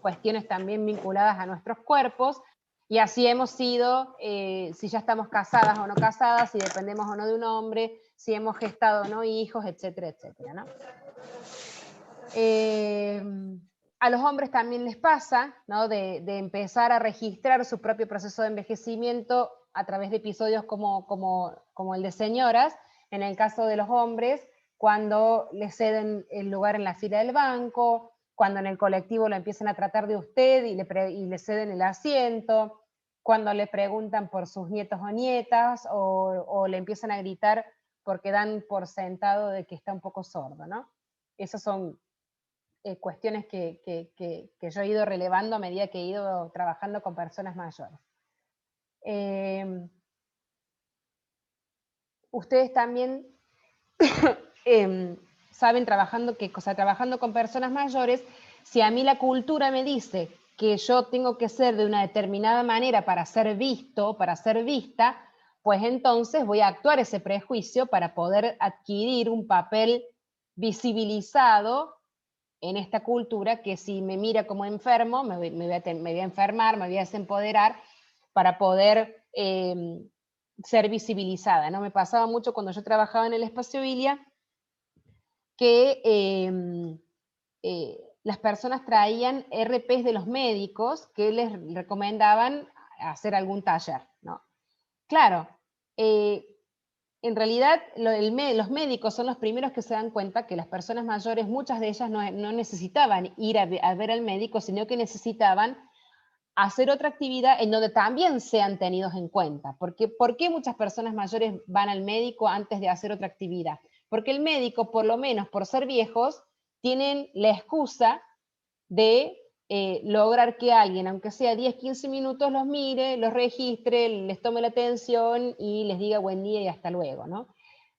cuestiones también vinculadas a nuestros cuerpos, y así hemos sido, si ya estamos casadas o no casadas, si dependemos o no de un hombre, si hemos gestado o no hijos, etcétera, etcétera, ¿no? A los hombres también les pasa, ¿no? de empezar a registrar su propio proceso de envejecimiento a través de episodios como el de señoras, en el caso de los hombres, cuando les ceden el lugar en la fila del banco, cuando en el colectivo lo empiezan a tratar de usted y le ceden el asiento, cuando le preguntan por sus nietos o nietas, o le empiezan a gritar porque dan por sentado de que está un poco sordo, ¿no? Esas son cuestiones que yo he ido relevando a medida que he ido trabajando con personas mayores. Ustedes también saben, trabajando con personas mayores, si a mí la cultura me dice que yo tengo que ser de una determinada manera para ser visto, para ser vista, pues entonces voy a actuar ese prejuicio para poder adquirir un papel visibilizado en esta cultura, que si me mira como enfermo, me voy a enfermar, me voy a desempoderar para poder ser visibilizada, ¿no? Me pasaba mucho cuando yo trabajaba en el espacio Ilia, que las personas traían RPs de los médicos que les recomendaban hacer algún taller, ¿no? Claro, en realidad los médicos son los primeros que se dan cuenta que las personas mayores, muchas de ellas no necesitaban ir a ver al médico, sino que necesitaban hacer otra actividad en donde también sean tenidos en cuenta. Porque, ¿por qué muchas personas mayores van al médico antes de hacer otra actividad? Porque el médico, por lo menos por ser viejos, tienen la excusa de lograr que alguien, aunque sea 10, 15 minutos, los mire, los registre, les tome la atención y les diga buen día y hasta luego, ¿no?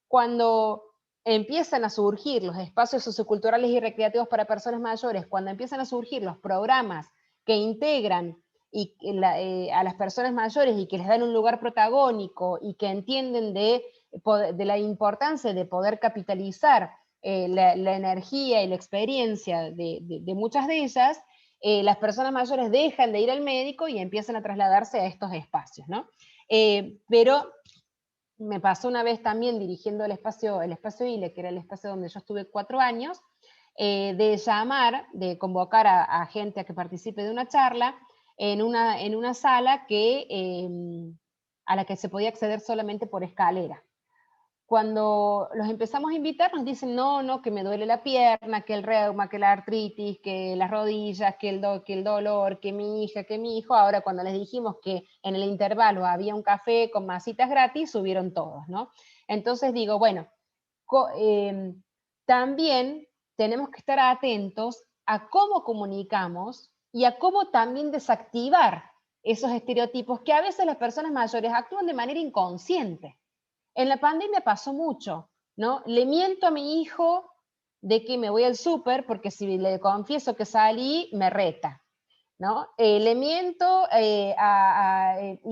Cuando empiezan a surgir los espacios socioculturales y recreativos para personas mayores, cuando empiezan a surgir los programas que integran a las personas mayores y que les dan un lugar protagónico y que entienden de la importancia de poder capitalizar la energía y la experiencia de muchas de ellas, las personas mayores dejan de ir al médico y empiezan a trasladarse a estos espacios, ¿no? Pero me pasó una vez también dirigiendo el espacio ILE, que era el espacio donde yo estuve 4 años, de convocar a gente a que participe de una charla en una sala a la que se podía acceder solamente por escalera. Cuando los empezamos a invitar nos dicen, no, que me duele la pierna, que el reuma, que la artritis, que las rodillas, que el dolor, que mi hija, que mi hijo. Ahora cuando les dijimos que en el intervalo había un café con masitas gratis, subieron todos, ¿no? Entonces digo, bueno, también tenemos que estar atentos a cómo comunicamos y a cómo también desactivar esos estereotipos que a veces las personas mayores actúan de manera inconsciente. En la pandemia pasó mucho, ¿no? Le miento a mi hijo de que me voy al súper porque si le confieso que salí, me reta, ¿no? Le miento,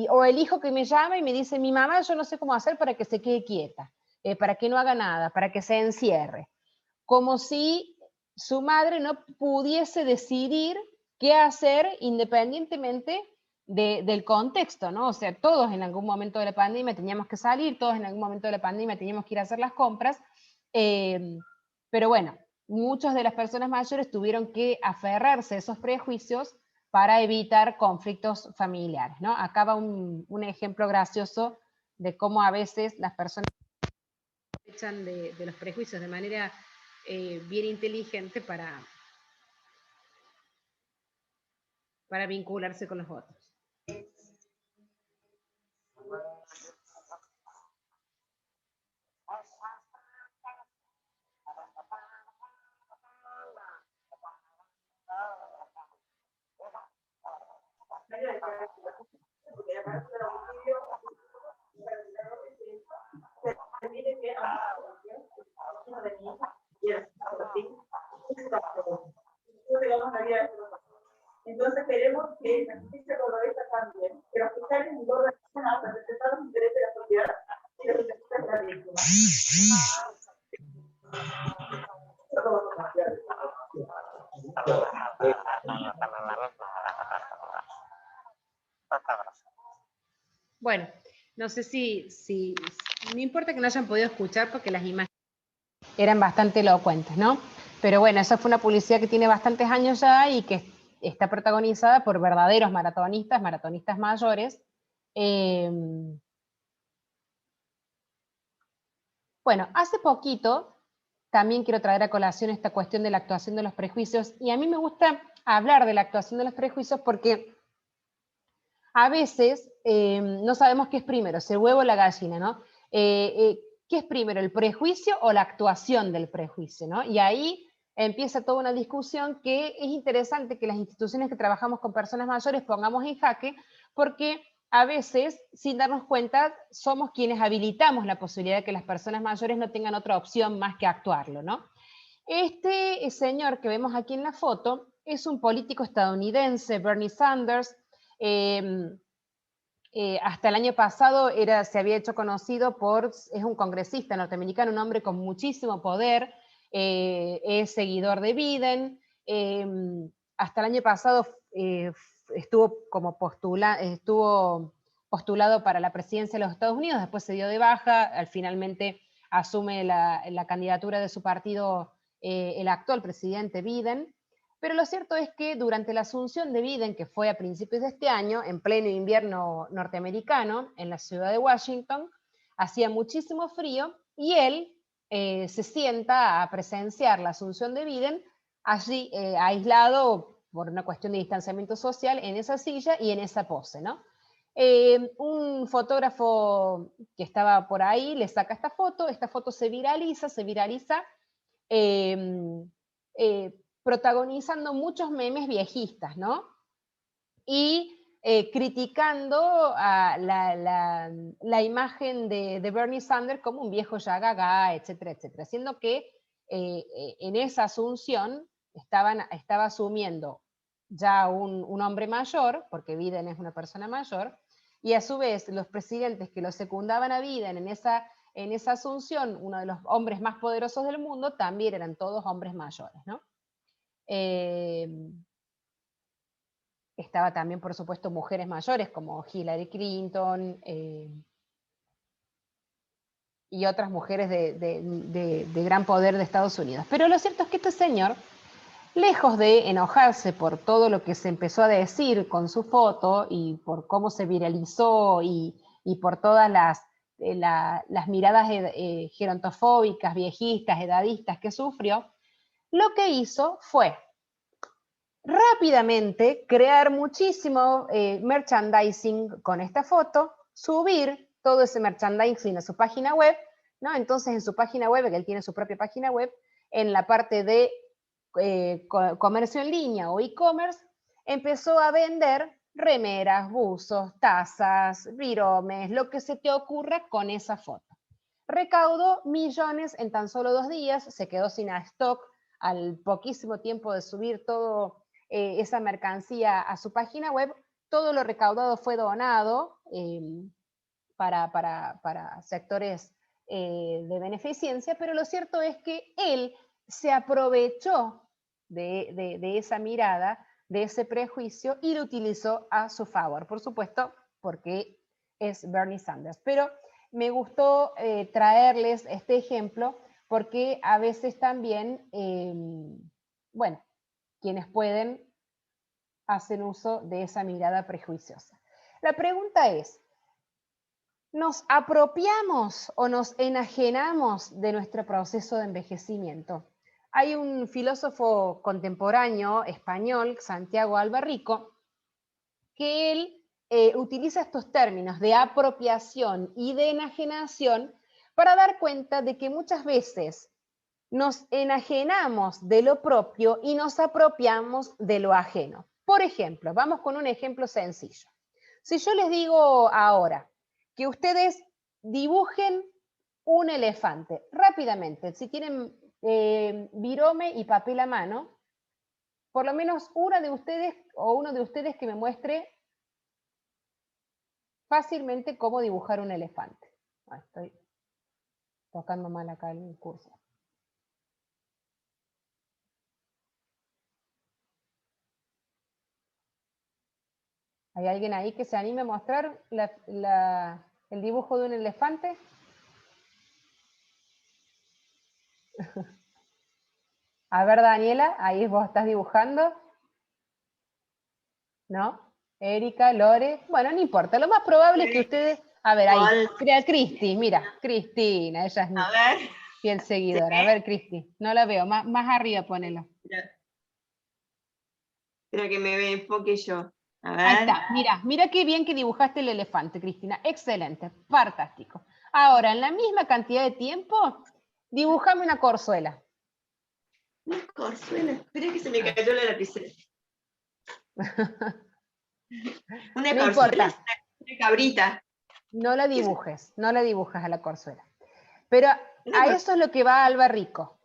o el hijo que me llama y me dice, mi mamá, yo no sé cómo hacer para que se quede quieta, para que no haga nada, para que se encierre. Como si su madre no pudiese decidir qué hacer independientemente del contexto, ¿no? O sea, todos en algún momento de la pandemia teníamos que salir, todos en algún momento de la pandemia teníamos que ir a hacer las compras, pero bueno, muchas de las personas mayores tuvieron que aferrarse a esos prejuicios para evitar conflictos familiares, ¿no? Acá va un ejemplo gracioso de cómo a veces las personas se aprovechan de los prejuicios de manera bien inteligente para vincularse con los otros. Entonces queremos que la justicia cordobesa también, que los fiscales en Córdoba a representar los intereses de la sociedad y los intereses de la víctima. Bueno, no sé si no importa que no hayan podido escuchar porque las imágenes eran bastante elocuentes, ¿no? Pero bueno, esa fue una publicidad que tiene bastantes años ya y que está protagonizada por verdaderos maratonistas mayores. Bueno, hace poquito también quiero traer a colación esta cuestión de la actuación de los prejuicios, y a mí me gusta hablar de la actuación de los prejuicios porque a veces no sabemos qué es primero, si el huevo o la gallina, ¿no? ¿Qué es primero, el prejuicio o la actuación del prejuicio, ¿no? Y ahí empieza toda una discusión que es interesante que las instituciones que trabajamos con personas mayores pongamos en jaque, porque a veces, sin darnos cuenta, somos quienes habilitamos la posibilidad de que las personas mayores no tengan otra opción más que actuarlo, ¿no? Este señor que vemos aquí en la foto es un político estadounidense, Bernie Sanders. Hasta el año pasado se había hecho conocido es un congresista norteamericano, un hombre con muchísimo poder, es seguidor de Biden. Hasta el año pasado estuvo postulado para la presidencia de los Estados Unidos, después se dio de baja, finalmente asume la candidatura de su partido el actual presidente Biden. Pero lo cierto es que durante la asunción de Biden, que fue a principios de este año, en pleno invierno norteamericano, en la ciudad de Washington, hacía muchísimo frío y él se sienta a presenciar la asunción de Biden allí aislado por una cuestión de distanciamiento social en esa silla y en esa pose, ¿no? Un fotógrafo que estaba por ahí le saca esta foto se viraliza, protagonizando muchos memes viejistas, ¿no? Y criticando a la imagen de Bernie Sanders como un viejo ya gaga, etcétera, etcétera, siendo que en esa asunción estaba asumiendo ya un hombre mayor, porque Biden es una persona mayor, y a su vez los presidentes que lo secundaban a Biden en esa asunción, uno de los hombres más poderosos del mundo, también eran todos hombres mayores, ¿no? Estaba también, por supuesto, mujeres mayores como Hillary Clinton y otras mujeres de gran poder de Estados Unidos. Pero lo cierto es que este señor, lejos de enojarse por todo lo que se empezó a decir con su foto y por cómo se viralizó y por todas las miradas gerontofóbicas, viejistas, edadistas que sufrió, lo que hizo fue rápidamente crear muchísimo merchandising con esta foto, subir todo ese merchandising a su página web, ¿no? Entonces en su página web, que él tiene su propia página web, en la parte de comercio en línea o e-commerce, empezó a vender remeras, buzos, tazas, viromes, lo que se te ocurra con esa foto. Recaudó millones en tan solo 2 días, se quedó sin stock al poquísimo tiempo de subir todo esa mercancía a su página web, todo lo recaudado fue donado para sectores de beneficencia, pero lo cierto es que él se aprovechó de esa mirada, de ese prejuicio, y lo utilizó a su favor, por supuesto, porque es Bernie Sanders. Pero me gustó traerles este ejemplo, porque a veces también, bueno, quienes pueden hacen uso de esa mirada prejuiciosa. La pregunta es, ¿nos apropiamos o nos enajenamos de nuestro proceso de envejecimiento? Hay un filósofo contemporáneo español, Santiago Alberrico, que él utiliza estos términos de apropiación y de enajenación para dar cuenta de que muchas veces nos enajenamos de lo propio y nos apropiamos de lo ajeno. Por ejemplo, vamos con un ejemplo sencillo. Si yo les digo ahora que ustedes dibujen un elefante, rápidamente, si tienen virome y papel a mano, por lo menos una de ustedes o uno de ustedes que me muestre fácilmente cómo dibujar un elefante. Estoy tocando mal acá el curso. ¿Hay alguien ahí que se anime a mostrar el dibujo de un elefante? A ver, Daniela, ahí vos estás dibujando. ¿No? Erika, Lore, bueno, no importa, lo más probable es que ustedes, a ver, ahí, mira, Cristi, mira, Cristina, ella es mi fiel seguidora, a ver, Cristi, no la veo, más arriba ponelo. Espera que me enfoque yo. A ver. Ahí está, mira qué bien que dibujaste el elefante, Cristina, excelente, fantástico. Ahora, en la misma cantidad de tiempo, dibujame una corzuela. Una corzuela, espera que se me cayó la lapicera. Una No corzuela, importa. una cabrita. No la dibujes a la corzuela. Pero a eso es lo que va Alberrico.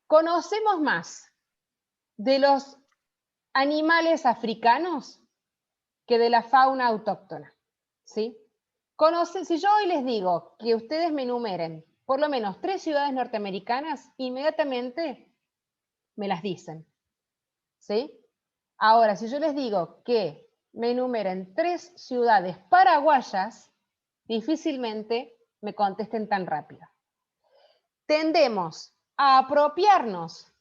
Conocemos más de los animales africanos que de la fauna autóctona, ¿sí? Si yo hoy les digo que ustedes me enumeren por lo menos 3 ciudades norteamericanas, inmediatamente me las dicen, ¿sí? Ahora, si yo les digo que me enumeren 3 ciudades paraguayas, difícilmente me contesten tan rápido. Tendemos a apropiarnos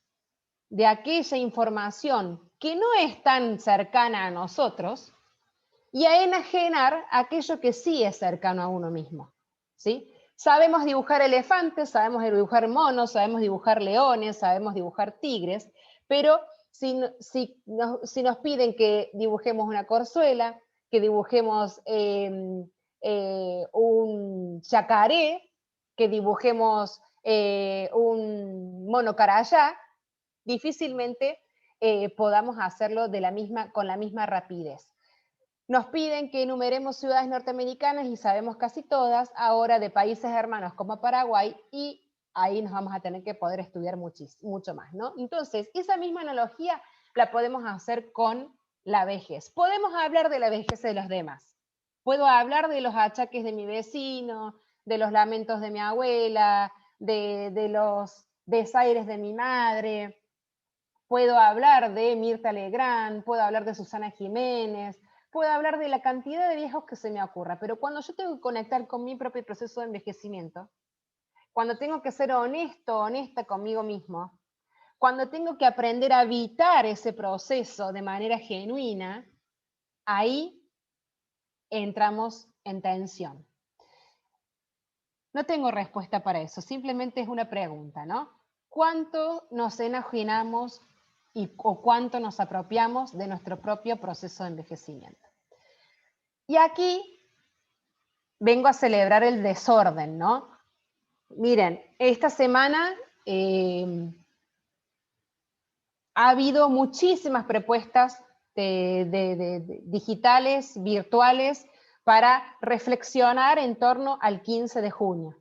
de aquella información que no es tan cercana a nosotros y a enajenar aquello que sí es cercano a uno mismo, ¿sí? Sabemos dibujar elefantes, sabemos dibujar monos, sabemos dibujar leones, sabemos dibujar tigres, pero si nos piden que dibujemos una corzuela, que dibujemos un yacaré, que dibujemos un mono carayá, difícilmente podamos hacerlo con la misma rapidez. Nos piden que enumeremos ciudades norteamericanas y sabemos casi todas, ahora de países hermanos como Paraguay, y ahí nos vamos a tener que poder estudiar mucho más, ¿no? Entonces, esa misma analogía la podemos hacer con la vejez. Podemos hablar de la vejez de los demás. Puedo hablar de los achaques de mi vecino, de los lamentos de mi abuela, de los desaires de mi madre. Puedo hablar de Mirta Legrand, puedo hablar de Susana Jiménez, puedo hablar de la cantidad de viejos que se me ocurra, pero cuando yo tengo que conectar con mi propio proceso de envejecimiento, cuando tengo que ser honesta conmigo mismo, cuando tengo que aprender a habitar ese proceso de manera genuina, ahí entramos en tensión. No tengo respuesta para eso, simplemente es una pregunta, ¿no? ¿Cuánto nos enajenamos o cuánto nos apropiamos de nuestro propio proceso de envejecimiento? Y aquí vengo a celebrar el desorden, ¿no? Miren, esta semana ha habido muchísimas propuestas digitales, virtuales, para reflexionar en torno al 15 de junio.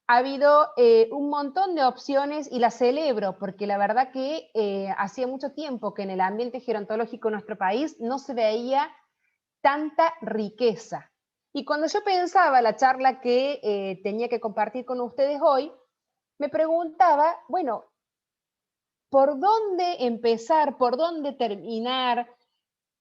ha habido un montón de opciones y las celebro, porque la verdad que hacía mucho tiempo que en el ambiente gerontológico de nuestro país no se veía tanta riqueza. Y cuando yo pensaba la charla que tenía que compartir con ustedes hoy, me preguntaba, bueno, ¿por dónde empezar? ¿Por dónde terminar?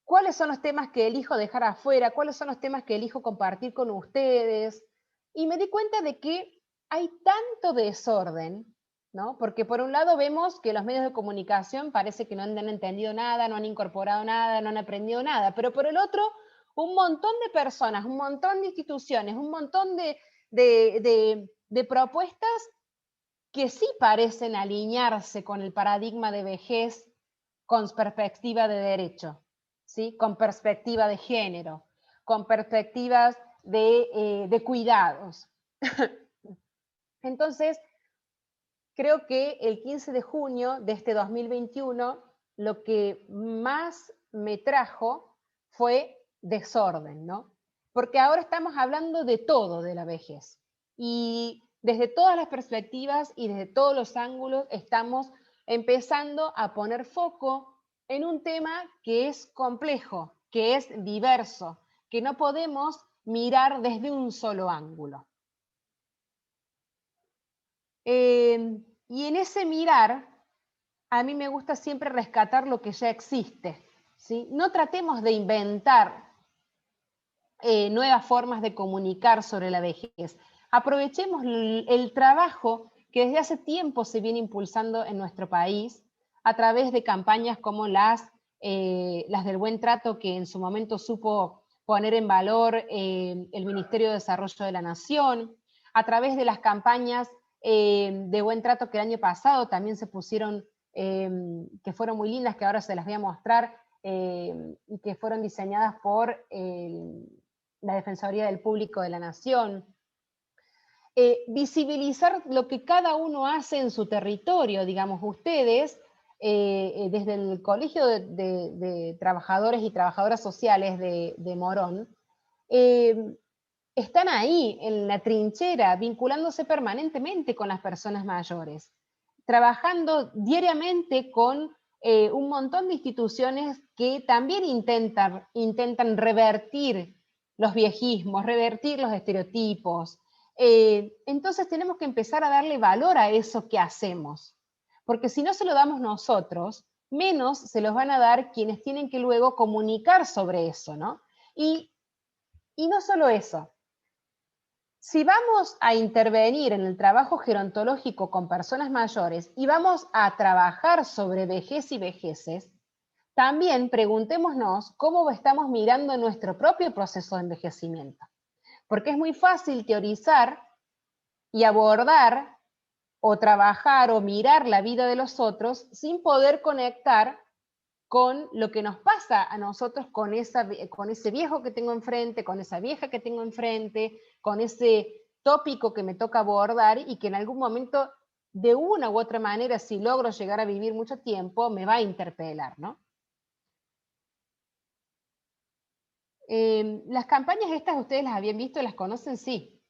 ¿Cuáles son los temas que elijo dejar afuera? ¿Cuáles son los temas que elijo compartir con ustedes? Y me di cuenta de que hay tanto desorden, ¿no? Porque por un lado vemos que los medios de comunicación parece que no han entendido nada, no han incorporado nada, no han aprendido nada, pero por el otro, un montón de personas, un montón de instituciones, un montón de propuestas que sí parecen alinearse con el paradigma de vejez con perspectiva de derecho, ¿sí? Con perspectiva de género, con perspectivas de cuidados. Entonces, creo que el 15 de junio de este 2021, lo que más me trajo fue desorden, ¿no? Porque ahora estamos hablando de todo de la vejez. Y desde todas las perspectivas y desde todos los ángulos estamos empezando a poner foco en un tema que es complejo, que es diverso, que no podemos mirar desde un solo ángulo. Y en ese mirar, a mí me gusta siempre rescatar lo que ya existe, ¿sí? No tratemos de inventar nuevas formas de comunicar sobre la vejez. Aprovechemos el trabajo que desde hace tiempo se viene impulsando en nuestro país a través de campañas como las del Buen Trato, que en su momento supo poner en valor el Ministerio de Desarrollo de la Nación, a través de las campañas de Buen Trato que el año pasado también se pusieron, que fueron muy lindas, que ahora se las voy a mostrar, y que fueron diseñadas por la Defensoría del Público de la Nación. Visibilizar lo que cada uno hace en su territorio, digamos, ustedes, desde el Colegio de Trabajadores y Trabajadoras Sociales de Morón, están ahí, en la trinchera, vinculándose permanentemente con las personas mayores, trabajando diariamente con un montón de instituciones que también intentan revertir los viejismos, revertir los estereotipos. Entonces tenemos que empezar a darle valor a eso que hacemos, porque si no se lo damos nosotros, menos se los van a dar quienes tienen que luego comunicar sobre eso, ¿no? Y no solo eso. Si vamos a intervenir en el trabajo gerontológico con personas mayores y vamos a trabajar sobre vejez y vejeces, también preguntémonos cómo estamos mirando nuestro propio proceso de envejecimiento. Porque es muy fácil teorizar y abordar o trabajar o mirar la vida de los otros sin poder conectar con lo que nos pasa a nosotros con ese viejo que tengo enfrente, con esa vieja que tengo enfrente, con ese tópico que me toca abordar y que en algún momento, de una u otra manera, si logro llegar a vivir mucho tiempo, me va a interpelar, ¿no? Las campañas estas, ¿ustedes las habían visto? ¿Las conocen? Sí.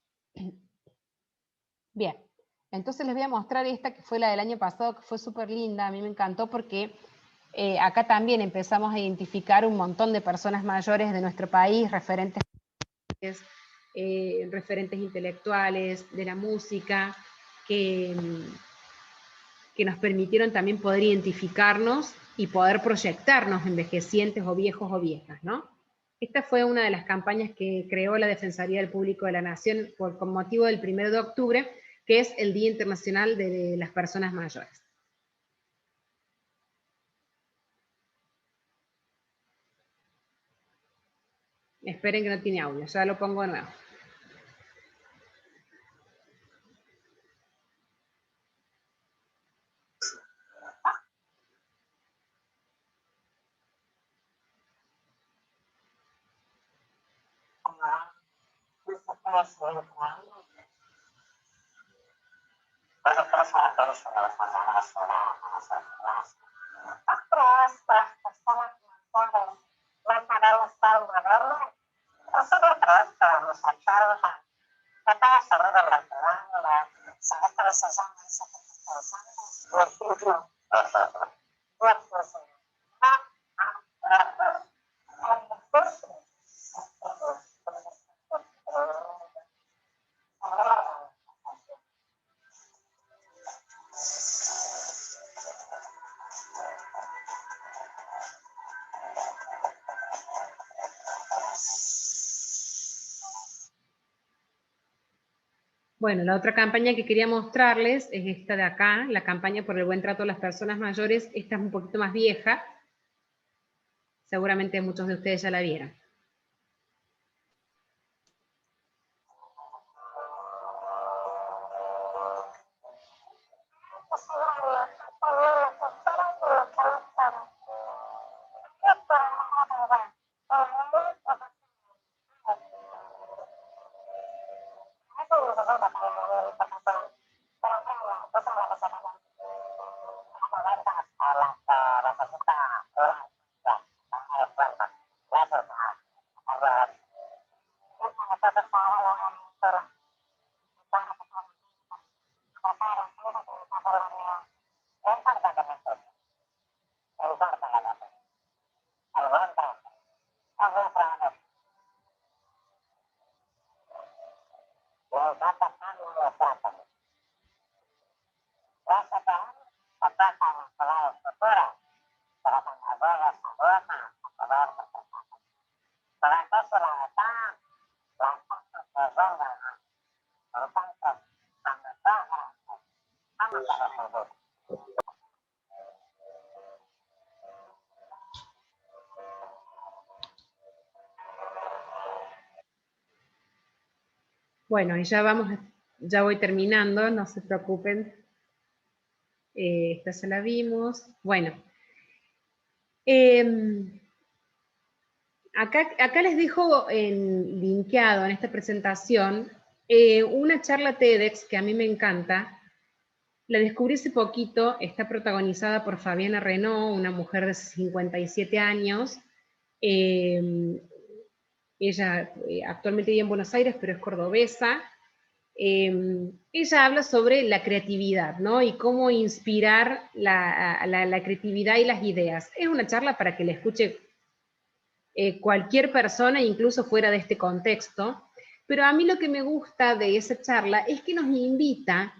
Bien. Entonces les voy a mostrar esta que fue la del año pasado, que fue súper linda. A mí me encantó porque acá también empezamos a identificar un montón de personas mayores de nuestro país, referentes intelectuales, de la música, que nos permitieron también poder identificarnos y poder proyectarnos envejecientes o viejos o viejas, ¿no? Esta fue una de las campañas que creó la Defensoría del Público de la Nación con motivo del 1 de octubre, que es el Día Internacional de las Personas Mayores. Esperen que no tiene audio, ya lo pongo de nuevo. Bueno, la otra campaña que quería mostrarles es esta de acá, la campaña por el buen trato a las personas mayores. Esta es un poquito más vieja, seguramente muchos de ustedes ya la vieron. Bueno, y ya voy terminando, no se preocupen. Esta ya la vimos. Bueno. Acá les dejo linkeado en esta presentación una charla TEDx que a mí me encanta. La descubrí hace poquito, está protagonizada por Fabiana Renaud, una mujer de 57 años. Ella actualmente vive en Buenos Aires, pero es cordobesa. Ella habla sobre la creatividad, ¿no? Y cómo inspirar la creatividad y las ideas. Es una charla para que la escuche cualquier persona, incluso fuera de este contexto, pero a mí lo que me gusta de esa charla es que nos invita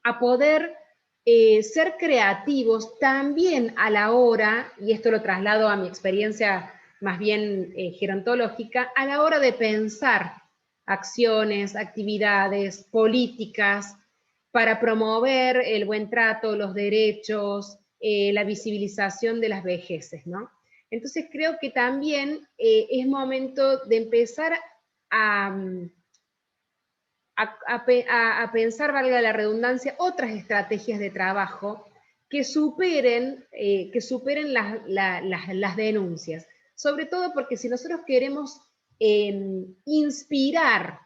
a poder ser creativos también a la hora, y esto lo traslado a mi experiencia más bien gerontológica, a la hora de pensar acciones, actividades, políticas, para promover el buen trato, los derechos, la visibilización de las vejeces, ¿no? Entonces creo que también es momento de empezar a pensar, valga la redundancia, otras estrategias de trabajo que superen las denuncias. Sobre todo porque si nosotros queremos inspirar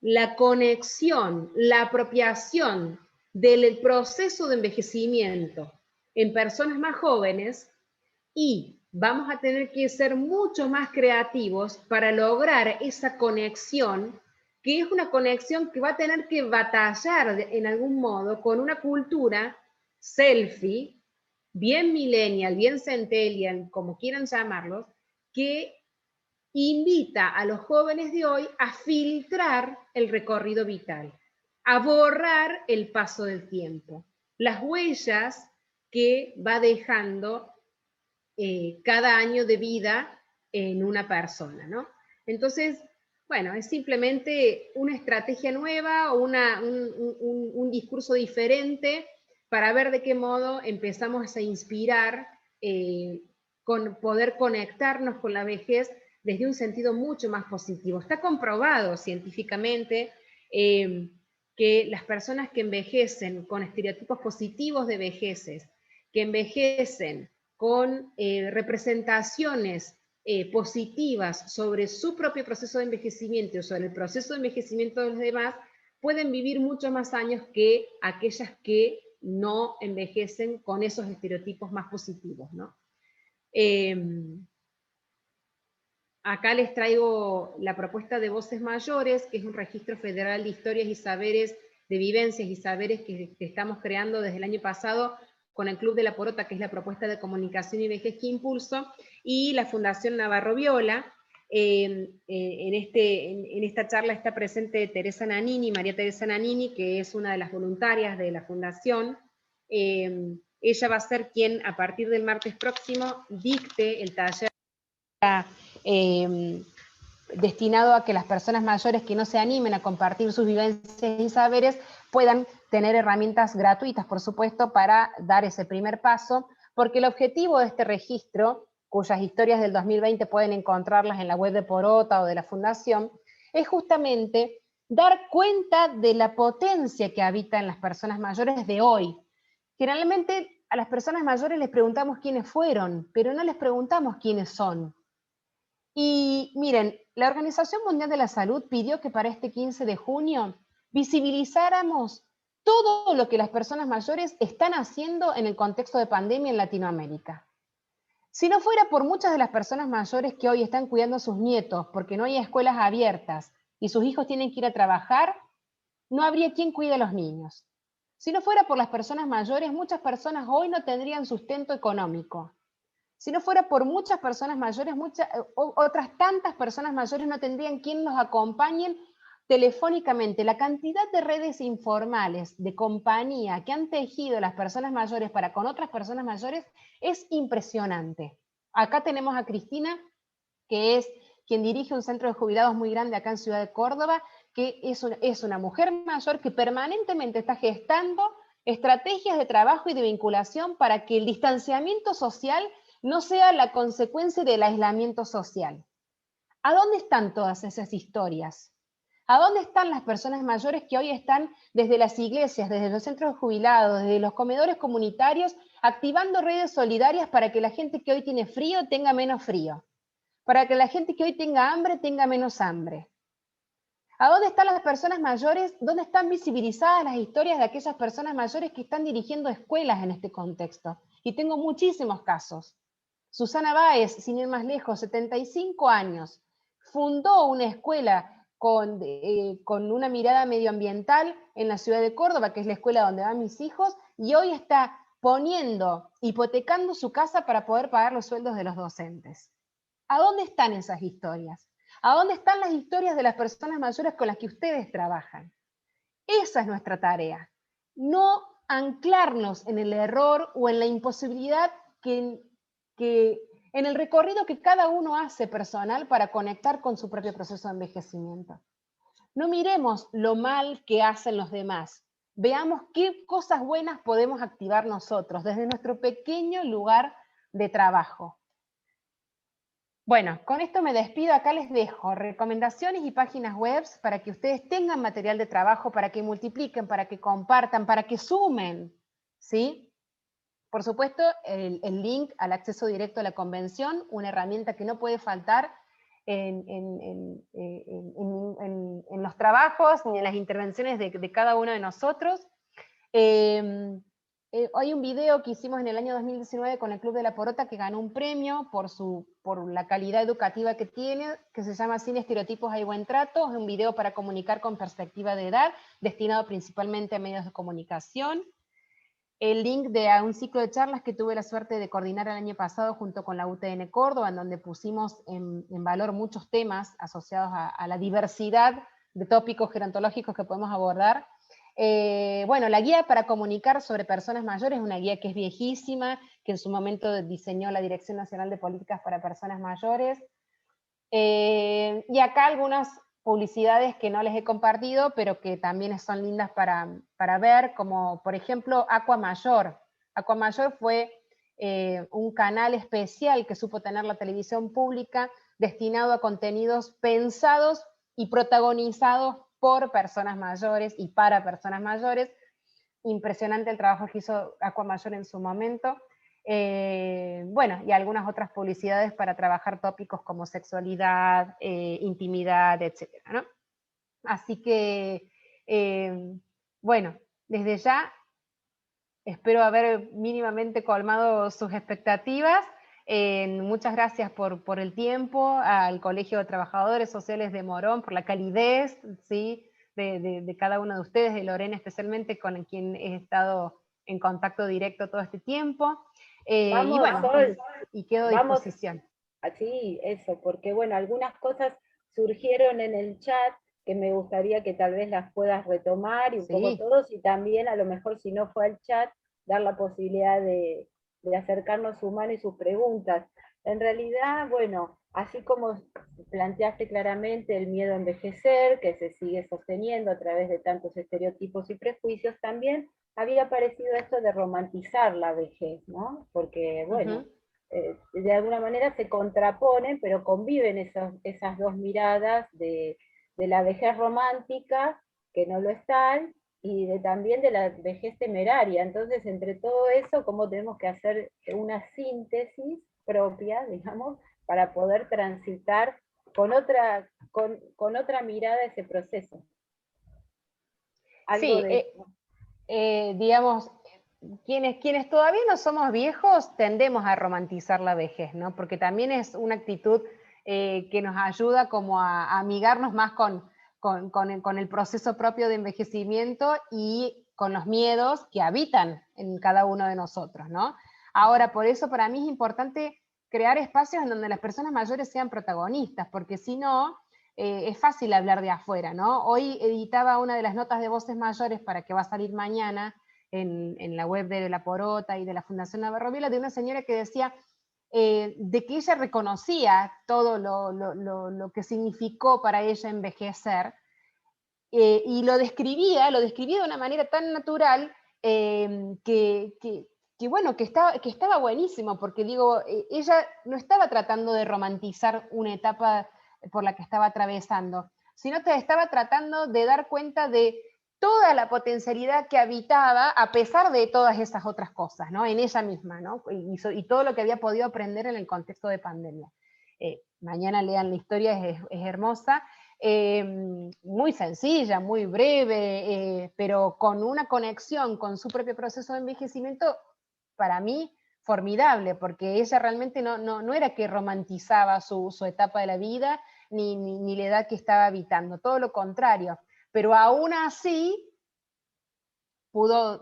la conexión, la apropiación del proceso de envejecimiento en personas más jóvenes, y vamos a tener que ser mucho más creativos para lograr esa conexión, que es una conexión que va a tener que batallar en algún modo con una cultura selfie, bien millennial, bien centennial, como quieran llamarlos, que invita a los jóvenes de hoy a filtrar el recorrido vital, a borrar el paso del tiempo, las huellas que va dejando cada año de vida en una persona, ¿no? Entonces, bueno, es simplemente una estrategia nueva o un discurso diferente para ver de qué modo empezamos a inspirar con poder conectarnos con la vejez desde un sentido mucho más positivo. Está comprobado científicamente que las personas que envejecen con estereotipos positivos de vejeces, que envejecen con representaciones positivas sobre su propio proceso de envejecimiento o sobre el proceso de envejecimiento de los demás, pueden vivir muchos más años que aquellas que no envejecen con esos estereotipos más positivos, ¿no? Acá les traigo la propuesta de Voces Mayores, que es un registro federal de historias y saberes de vivencias y saberes que estamos creando desde el año pasado con el Club de la Porota, que es la propuesta de comunicación y vejez que impulso, y la Fundación Navarro Viola. En esta charla está presente Teresa Nanini, María Teresa Nanini, que es una de las voluntarias de la Fundación. Ella va a ser quien, a partir del martes próximo, dicte el taller destinado a que las personas mayores que no se animen a compartir sus vivencias y saberes puedan tener herramientas gratuitas, por supuesto, para dar ese primer paso, porque el objetivo de este registro, cuyas historias del 2020 pueden encontrarlas en la web de Porota o de la Fundación, es justamente dar cuenta de la potencia que habita en las personas mayores de hoy. Generalmente a las personas mayores les preguntamos quiénes fueron, pero no les preguntamos quiénes son. Y miren, la Organización Mundial de la Salud pidió que para este 15 de junio visibilizáramos todo lo que las personas mayores están haciendo en el contexto de pandemia en Latinoamérica. Si no fuera por muchas de las personas mayores que hoy están cuidando a sus nietos porque no hay escuelas abiertas y sus hijos tienen que ir a trabajar, no habría quien cuide a los niños. Si no fuera por las personas mayores, muchas personas hoy no tendrían sustento económico. Si no fuera por muchas personas mayores, otras tantas personas mayores no tendrían quien los acompañen telefónicamente. La cantidad de redes informales, de compañía que han tejido las personas mayores para con otras personas mayores es impresionante. Acá tenemos a Cristina, que es quien dirige un centro de jubilados muy grande acá en Ciudad de Córdoba, que es una mujer mayor que permanentemente está gestando estrategias de trabajo y de vinculación para que el distanciamiento social no sea la consecuencia del aislamiento social. ¿A dónde están todas esas historias? ¿A dónde están las personas mayores que hoy están desde las iglesias, desde los centros de jubilados, desde los comedores comunitarios, activando redes solidarias para que la gente que hoy tiene frío tenga menos frío? Para que la gente que hoy tenga hambre tenga menos hambre. ¿A dónde están las personas mayores? ¿Dónde están visibilizadas las historias de aquellas personas mayores que están dirigiendo escuelas en este contexto? Y tengo muchísimos casos. Susana Báez, sin ir más lejos, 75 años, fundó una escuela con una mirada medioambiental en la ciudad de Córdoba, que es la escuela donde van mis hijos, y hoy está hipotecando su casa para poder pagar los sueldos de los docentes. ¿A dónde están esas historias? ¿A dónde están las historias de las personas mayores con las que ustedes trabajan? Esa es nuestra tarea. No anclarnos en el error o en la imposibilidad que en el recorrido que cada uno hace personal para conectar con su propio proceso de envejecimiento. No miremos lo mal que hacen los demás. Veamos qué cosas buenas podemos activar nosotros desde nuestro pequeño lugar de trabajo. Bueno, con esto me despido. Acá les dejo recomendaciones y páginas web para que ustedes tengan material de trabajo, para que multipliquen, para que compartan, para que sumen, ¿sí? Por supuesto, el link al acceso directo a la convención, una herramienta que no puede faltar en los trabajos ni en las intervenciones de cada uno de nosotros. Hay un video que hicimos en el año 2019 con el Club de la Porota que ganó un premio por la calidad educativa que tiene, que se llama Sin estereotipos hay buen trato. Es un video para comunicar con perspectiva de edad, destinado principalmente a medios de comunicación. El link a un ciclo de charlas que tuve la suerte de coordinar el año pasado junto con la UTN Córdoba, en donde pusimos en valor muchos temas asociados a la diversidad de tópicos gerontológicos que podemos abordar. Bueno, la guía para comunicar sobre personas mayores es una guía que es viejísima, que en su momento diseñó la Dirección Nacional de Políticas para Personas Mayores. Y acá algunas publicidades que no les he compartido, pero que también son lindas para ver, como por ejemplo Aqua Mayor. Aqua Mayor fue un canal especial que supo tener la televisión pública, destinado a contenidos pensados y protagonizados por personas mayores y para personas mayores. Impresionante el trabajo que hizo Aqua Mayor en su momento. Bueno, y algunas otras publicidades para trabajar tópicos como sexualidad, intimidad, etcétera, ¿no? Así que, bueno, desde ya espero haber mínimamente colmado sus expectativas. Muchas gracias por el tiempo, al Colegio de Trabajadores Sociales de Morón, por la calidez, ¿sí?, de cada uno de ustedes, de Lorena especialmente, con quien he estado en contacto directo todo este tiempo. Y Vamos, bueno, Sol, y quedo a vamos, disposición. así, eso, porque bueno, algunas cosas surgieron en el chat que me gustaría que tal vez las puedas retomar y un poco Sí. todos, y también a lo mejor si no fue al chat, dar la posibilidad de acercarnos su mano y sus preguntas. En realidad, bueno, así como planteaste claramente el miedo a envejecer, que se sigue sosteniendo a través de tantos estereotipos y prejuicios, también había aparecido esto de romantizar la vejez, ¿no? Porque, bueno, de alguna manera se contraponen, pero conviven esas dos miradas de la vejez romántica, que no lo es tal, y también de la vejez temeraria. Entonces, entre todo eso, ¿cómo tenemos que hacer una síntesis propia, digamos, para poder transitar con otra mirada ese proceso? Algo Sí, digamos, quienes todavía no somos viejos tendemos a romantizar la vejez, ¿no? Porque también es una actitud que nos ayuda como a amigarnos más con el proceso propio de envejecimiento y con los miedos que habitan en cada uno de nosotros, ¿no? Ahora, por eso para mí es importante crear espacios en donde las personas mayores sean protagonistas, porque si no, es fácil hablar de afuera, ¿no? Hoy editaba una de las notas de Voces Mayores para que va a salir mañana en la web de La Porota y de la Fundación Navarro Viela, de una señora que decía de que ella reconocía todo lo que significó para ella envejecer, y lo describía de una manera tan natural bueno, que estaba buenísimo, porque digo, ella no estaba tratando de romantizar una etapa por la que estaba atravesando, sino que estaba tratando de dar cuenta de toda la potencialidad que habitaba a pesar de todas esas otras cosas, ¿no? En ella misma, ¿no? Y todo lo que había podido aprender en el contexto de pandemia. Mañana lean la historia, es hermosa, muy sencilla, muy breve, pero con una conexión con su propio proceso de envejecimiento, para mí, formidable, porque ella realmente no era que romantizaba su etapa de la vida, ni la edad que estaba habitando, todo lo contrario, pero aún así pudo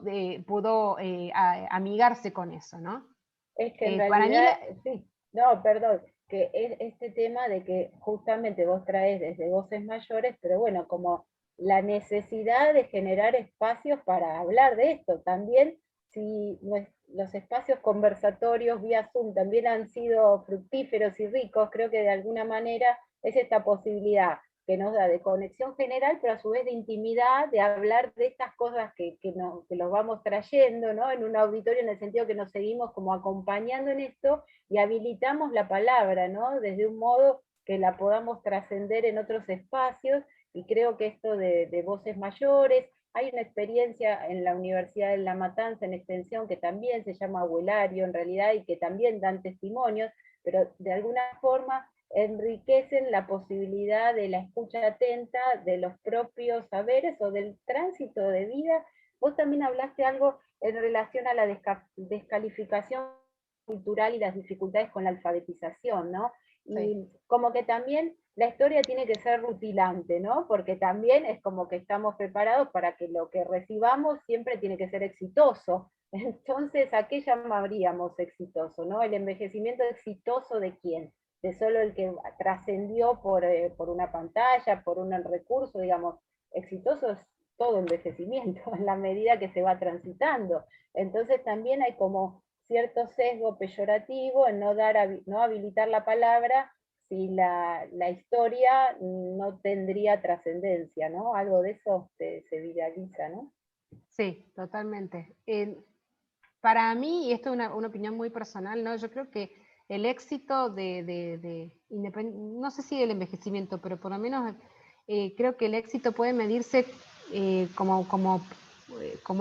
amigarse con eso, ¿no? Es que en Para mí, realidad, sí, no, perdón, que es este tema de que justamente vos traes desde Voces Mayores, pero bueno, como la necesidad de generar espacios para hablar de esto. También, si los espacios conversatorios vía Zoom también han sido fructíferos y ricos, creo que de alguna manera es esta posibilidad que nos da de conexión general, pero a su vez de intimidad, de hablar de estas cosas que los vamos trayendo, ¿no? En un auditorio, en el sentido que nos seguimos como acompañando en esto y habilitamos la palabra, ¿no? Desde un modo que la podamos trascender en otros espacios, y creo que esto de Voces Mayores, hay una experiencia en la Universidad de La Matanza, en extensión, que también se llama Abuelario en realidad, y que también dan testimonios, pero de alguna forma enriquecen la posibilidad de la escucha atenta de los propios saberes o del tránsito de vida. Vos también hablaste algo en relación a la descalificación cultural y las dificultades con la alfabetización, ¿no? sí. Y como que también la historia tiene que ser rutilante, ¿no? Porque también es como que estamos preparados para que lo que recibamos siempre tiene que ser exitoso. Entonces, ¿a qué llamaríamos exitoso, no? El envejecimiento exitoso de quién? De solo el que trascendió por una pantalla, por un recurso, digamos. Exitoso es todo envejecimiento, en la medida que se va transitando. Entonces también hay como cierto sesgo peyorativo en no habilitar la palabra si la historia no tendría trascendencia, ¿no? Algo de eso se viraliza, ¿no? Sí, totalmente. Para mí, y esto es una opinión muy personal, ¿no? Yo creo que el éxito no sé si del envejecimiento, pero por lo menos creo que el éxito puede medirse como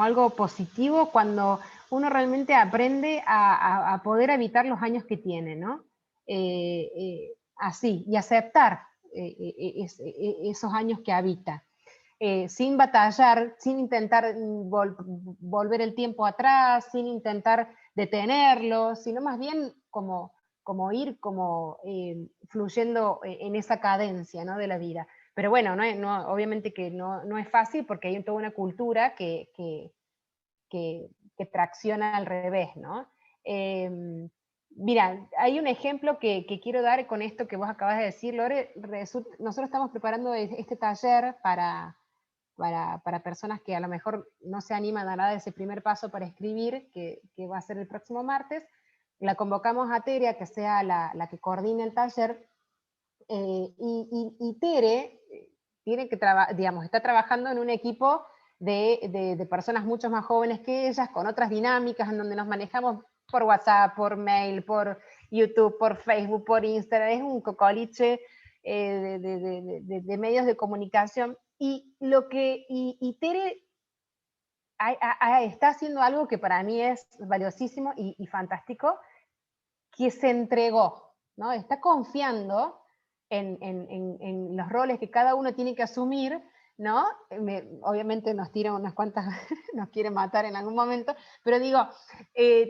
algo positivo cuando uno realmente aprende a poder habitar los años que tiene, ¿no? Así, y aceptar esos años que habita. Sin batallar, sin intentar volver el tiempo atrás, sin intentar detenerlo, sino más bien como ir fluyendo en esa cadencia, ¿no? De la vida. Pero bueno, obviamente que no es fácil porque hay toda una cultura que tracciona al revés, ¿no? Mira, hay un ejemplo que quiero dar con esto que vos acabas de decir, Lore. Nosotros estamos preparando este taller para personas que a lo mejor no se animan a dar ese primer paso para escribir, que va a ser el próximo martes. La convocamos a Tere a que sea la que coordine el taller, y Tere tiene que está trabajando en un equipo de personas mucho más jóvenes que ellas, con otras dinámicas en donde nos manejamos por WhatsApp, por mail, por YouTube, por Facebook, por Instagram. Es un cocoliche de medios de comunicación. Y Tere está haciendo algo que para mí es valiosísimo y fantástico, que se entregó, ¿no? Está confiando en los roles que cada uno tiene que asumir, ¿no? Obviamente nos tira unas cuantas, nos quiere matar en algún momento, pero digo,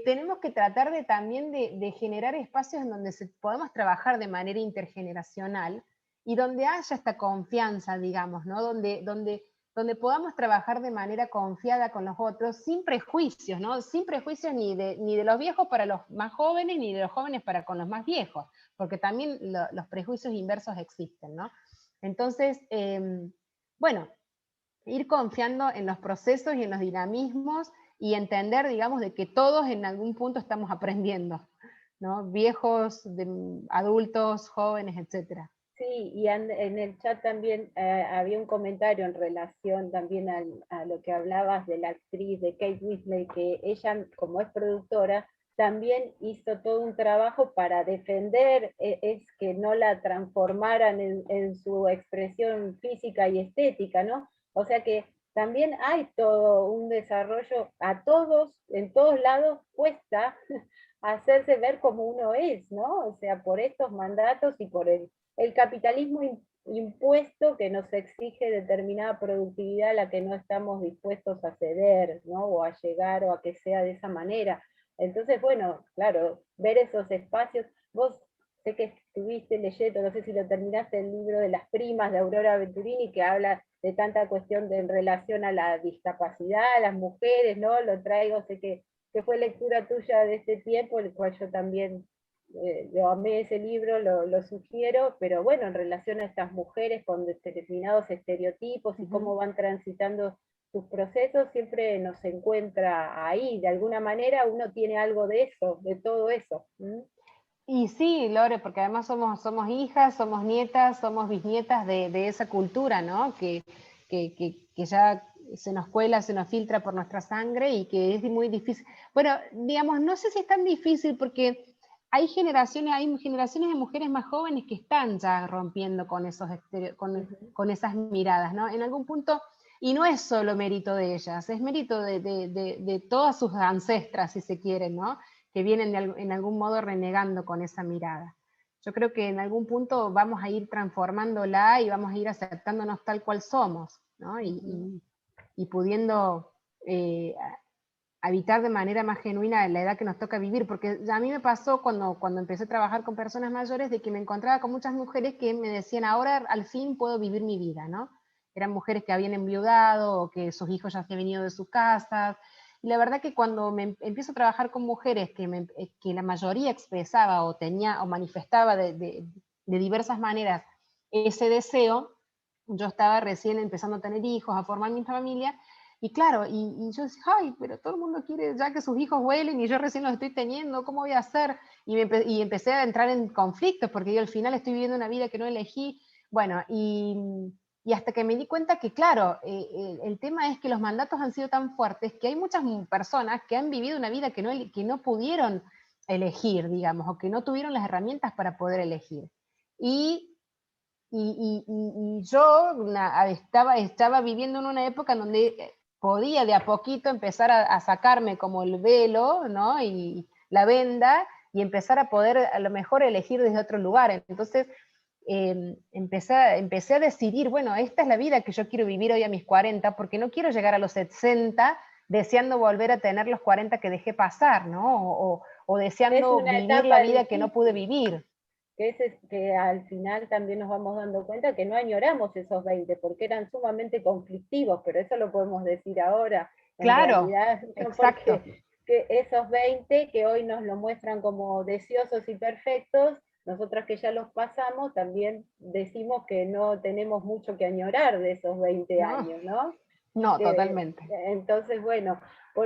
tenemos que tratar también de generar espacios en donde podamos trabajar de manera intergeneracional y donde haya esta confianza, digamos, ¿no? Donde podamos trabajar de manera confiada con los otros, sin prejuicios, ¿no? Sin prejuicios ni de los viejos para los más jóvenes, ni de los jóvenes para con los más viejos, porque también los prejuicios inversos existen, ¿no? Entonces, bueno, ir confiando en los procesos y en los dinamismos y entender, digamos, de que todos en algún punto estamos aprendiendo, ¿no? Viejos, adultos, jóvenes, etcétera. Sí, y en el chat también había un comentario en relación también a lo que hablabas de la actriz de Kate Winslet, que ella, como es productora, también hizo todo un trabajo para defender es que no la transformaran en su expresión física y estética, ¿no? O sea que también hay todo un desarrollo, a todos, en todos lados cuesta hacerse ver como uno es, ¿no? O sea, por estos mandatos y por el capitalismo impuesto que nos exige determinada productividad a la que no estamos dispuestos a ceder, ¿no? O a llegar, o a que sea de esa manera. Entonces, bueno, claro, ver esos espacios. Vos sé que estuviste leyendo, no sé si lo terminaste, el libro de Las primas de Aurora Venturini, que habla de tanta cuestión en relación a la discapacidad, a las mujeres, ¿no? Lo traigo, sé que fue lectura tuya de este tiempo, el cual yo también yo amé ese libro, lo sugiero, pero bueno, en relación a estas mujeres con determinados estereotipos y cómo van transitando sus procesos, siempre nos encuentra ahí, de alguna manera uno tiene algo de eso, de todo eso. Y sí, Lore, porque además somos hijas, somos nietas, somos bisnietas de esa cultura, ¿no? Que ya se nos cuela, se nos filtra por nuestra sangre y que es muy difícil. Bueno, digamos, no sé si es tan difícil porque hay generaciones de mujeres más jóvenes que están ya rompiendo con con esas miradas, ¿no? En algún punto, y no es solo mérito de ellas, es mérito de todas sus ancestras, si se quiere, ¿no? Que vienen en algún modo renegando con esa mirada. Yo creo que en algún punto vamos a ir transformándola y vamos a ir aceptándonos tal cual somos, ¿no? Y pudiendo habitar de manera más genuina la edad que nos toca vivir, porque a mí me pasó cuando empecé a trabajar con personas mayores, de que me encontraba con muchas mujeres que me decían, ahora al fin puedo vivir mi vida, ¿no? Eran mujeres que habían enviudado o que sus hijos ya se habían venido de sus casas. Y la verdad que cuando me empiezo a trabajar con mujeres que la mayoría expresaba o tenía o manifestaba de diversas maneras ese deseo, yo estaba recién empezando a tener hijos, a formar mi familia, y claro, y yo decía, ay, pero todo el mundo quiere ya que sus hijos vuelen y yo recién los estoy teniendo, ¿cómo voy a hacer? Y empecé a entrar en conflictos, porque yo al final estoy viviendo una vida que no elegí. Bueno, y hasta que me di cuenta que, claro, el tema es que los mandatos han sido tan fuertes que hay muchas personas que han vivido una vida que no pudieron elegir, digamos, o que no tuvieron las herramientas para poder elegir. Y yo estaba viviendo en una época en donde podía de a poquito empezar a sacarme como el velo, ¿no? Y la venda, y empezar a poder a lo mejor elegir desde otro lugar. Entonces empecé a decidir, bueno, esta es la vida que yo quiero vivir hoy a mis 40, porque no quiero llegar a los 60 deseando volver a tener los 40 que dejé pasar, ¿no? O deseando vivir la vida que no pude vivir. que al final también nos vamos dando cuenta que no añoramos esos 20, porque eran sumamente conflictivos, pero eso lo podemos decir ahora. Claro, realidad, no, exacto. porque que esos 20 que hoy nos lo muestran como deseosos y perfectos, nosotras que ya los pasamos, también decimos que no tenemos mucho que añorar de esos 20 No. años, ¿no? No, totalmente. Entonces, bueno,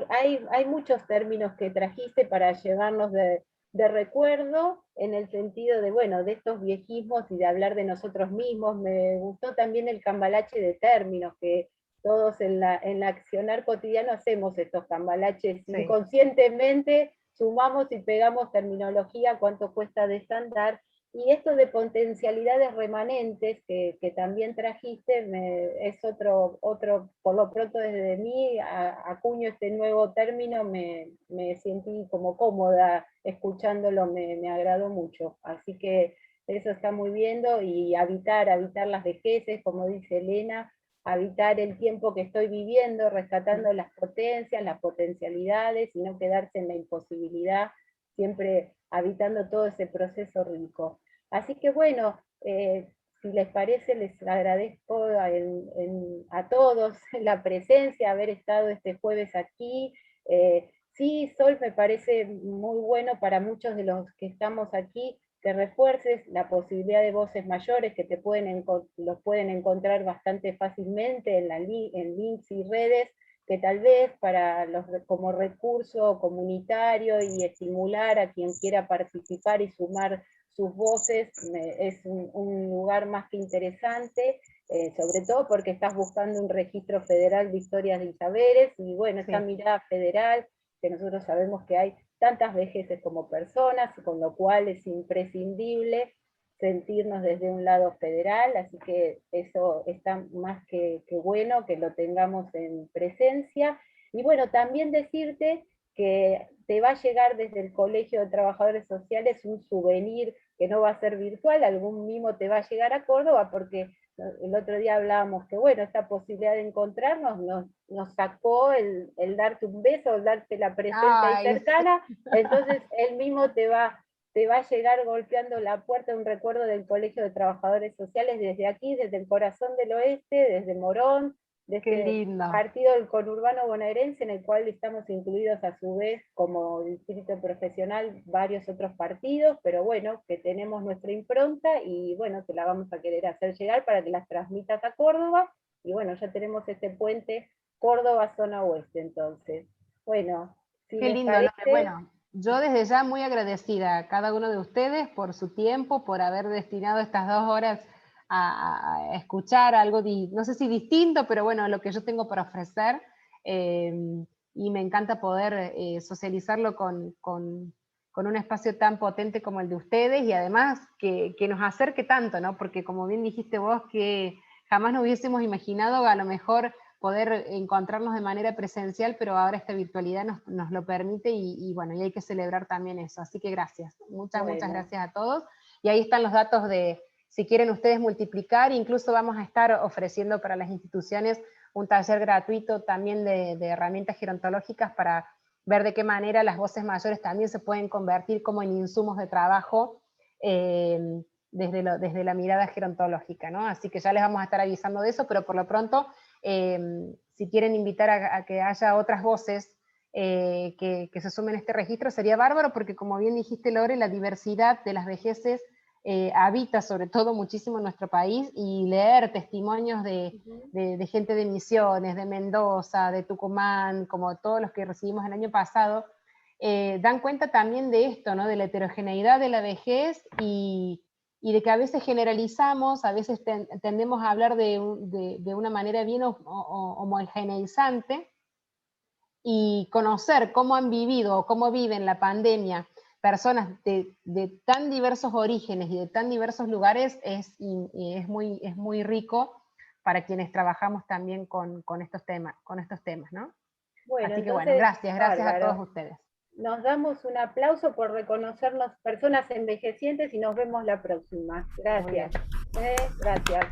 hay muchos términos que trajiste para llevarnos de recuerdo, en el sentido de, bueno, de estos viejismos y de hablar de nosotros mismos. Me gustó también el cambalache de términos, que todos en la accionar cotidiano hacemos estos cambalaches, Sí. Inconscientemente sumamos y pegamos terminología, cuánto cuesta desandar. Y esto de potencialidades remanentes que también trajiste, es otro, por lo pronto desde mí, acuño este nuevo término, me sentí como cómoda escuchándolo, me agradó mucho. Así que eso está muy bien, y habitar las vejeces, como dice Elena, habitar el tiempo que estoy viviendo, rescatando las potencias, las potencialidades, y no quedarse en la imposibilidad, siempre habitando todo ese proceso rico. Así que bueno, si les parece, les agradezco a todos la presencia, haber estado este jueves aquí. Sí, Sol, me parece muy bueno para muchos de los que estamos aquí que refuerces la posibilidad de voces mayores que los pueden encontrar bastante fácilmente en links y redes, que tal vez como recurso comunitario y estimular a quien quiera participar y sumar sus voces, es un lugar más que interesante, sobre todo porque estás buscando un registro federal de historias y saberes, y bueno, esta mirada federal, que nosotros sabemos que hay tantas vejeces como personas, con lo cual es imprescindible sentirnos desde un lado federal, así que eso está más que bueno que lo tengamos en presencia. Y bueno, también decirte que te va a llegar desde el Colegio de Trabajadores Sociales un souvenir que no va a ser virtual, algún mimo te va a llegar a Córdoba, porque el otro día hablábamos que bueno, esta posibilidad de encontrarnos nos sacó el darte un beso, el darte la presencia ahí cercana, entonces él mismo te va a llegar golpeando la puerta un recuerdo del Colegio de Trabajadores Sociales desde aquí, desde el corazón del oeste, desde Morón, de este partido del conurbano bonaerense, en el cual estamos incluidos a su vez como distrito profesional varios otros partidos, pero bueno, que tenemos nuestra impronta y bueno, que la vamos a querer hacer llegar para que las transmitas a Córdoba, y bueno, ya tenemos este puente Córdoba zona oeste, entonces. Bueno, si qué lindo, parece, bueno, yo desde ya muy agradecida a cada uno de ustedes por su tiempo, por haber destinado estas 2 horas a escuchar algo, no sé si distinto, pero bueno, lo que yo tengo para ofrecer, y me encanta poder socializarlo con un espacio tan potente como el de ustedes, y además que nos acerque tanto, ¿no? Porque como bien dijiste vos, que jamás nos hubiésemos imaginado a lo mejor poder encontrarnos de manera presencial, pero ahora esta virtualidad nos lo permite, y bueno, y hay que celebrar también eso. Así que gracias, muchas gracias a todos, y ahí están los datos de, si quieren ustedes multiplicar, incluso vamos a estar ofreciendo para las instituciones un taller gratuito también de herramientas gerontológicas para ver de qué manera las voces mayores también se pueden convertir como en insumos de trabajo desde la mirada gerontológica, ¿no? Así que ya les vamos a estar avisando de eso, pero por lo pronto, si quieren invitar a que haya otras voces que se sumen a este registro, sería bárbaro, porque como bien dijiste, Lore, la diversidad de las vejeces habita sobre todo muchísimo en nuestro país, y leer testimonios de gente de Misiones, de Mendoza, de Tucumán, como todos los que recibimos el año pasado, dan cuenta también de esto, ¿no? De la heterogeneidad de la vejez, y de que a veces generalizamos, a veces tendemos a hablar de una manera bien homogeneizante, y conocer cómo han vivido o cómo viven la pandemia personas de tan diversos orígenes y de tan diversos lugares es muy rico para quienes trabajamos también con estos temas, ¿no? Bueno, así que entonces, bueno, gracias a todos ustedes. Nos damos un aplauso por reconocernos personas envejecientes, y nos vemos la próxima. Gracias. Gracias.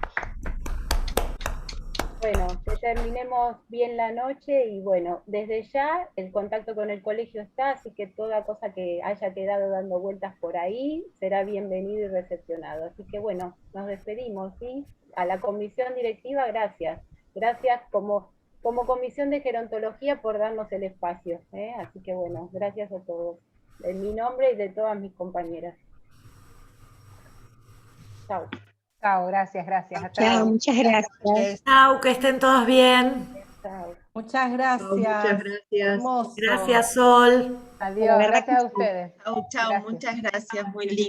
Bueno, que terminemos bien la noche y bueno, desde ya el contacto con el colegio está, así que toda cosa que haya quedado dando vueltas por ahí será bienvenido y recepcionado. Así que bueno, nos despedimos, ¿sí? A la comisión directiva, gracias. Gracias como comisión de gerontología por darnos el espacio, ¿eh? Así que bueno, gracias a todos. En mi nombre y de todas mis compañeras. Chao. Chao, gracias. Hasta Chao, luego. muchas gracias. Chao, que estén todos bien. Chao. Muchas gracias. Muchas gracias. Hermoso. Gracias, Sol. Adiós, verdad gracias que a ustedes. Chao, Gracias. muchas gracias, muy lindo.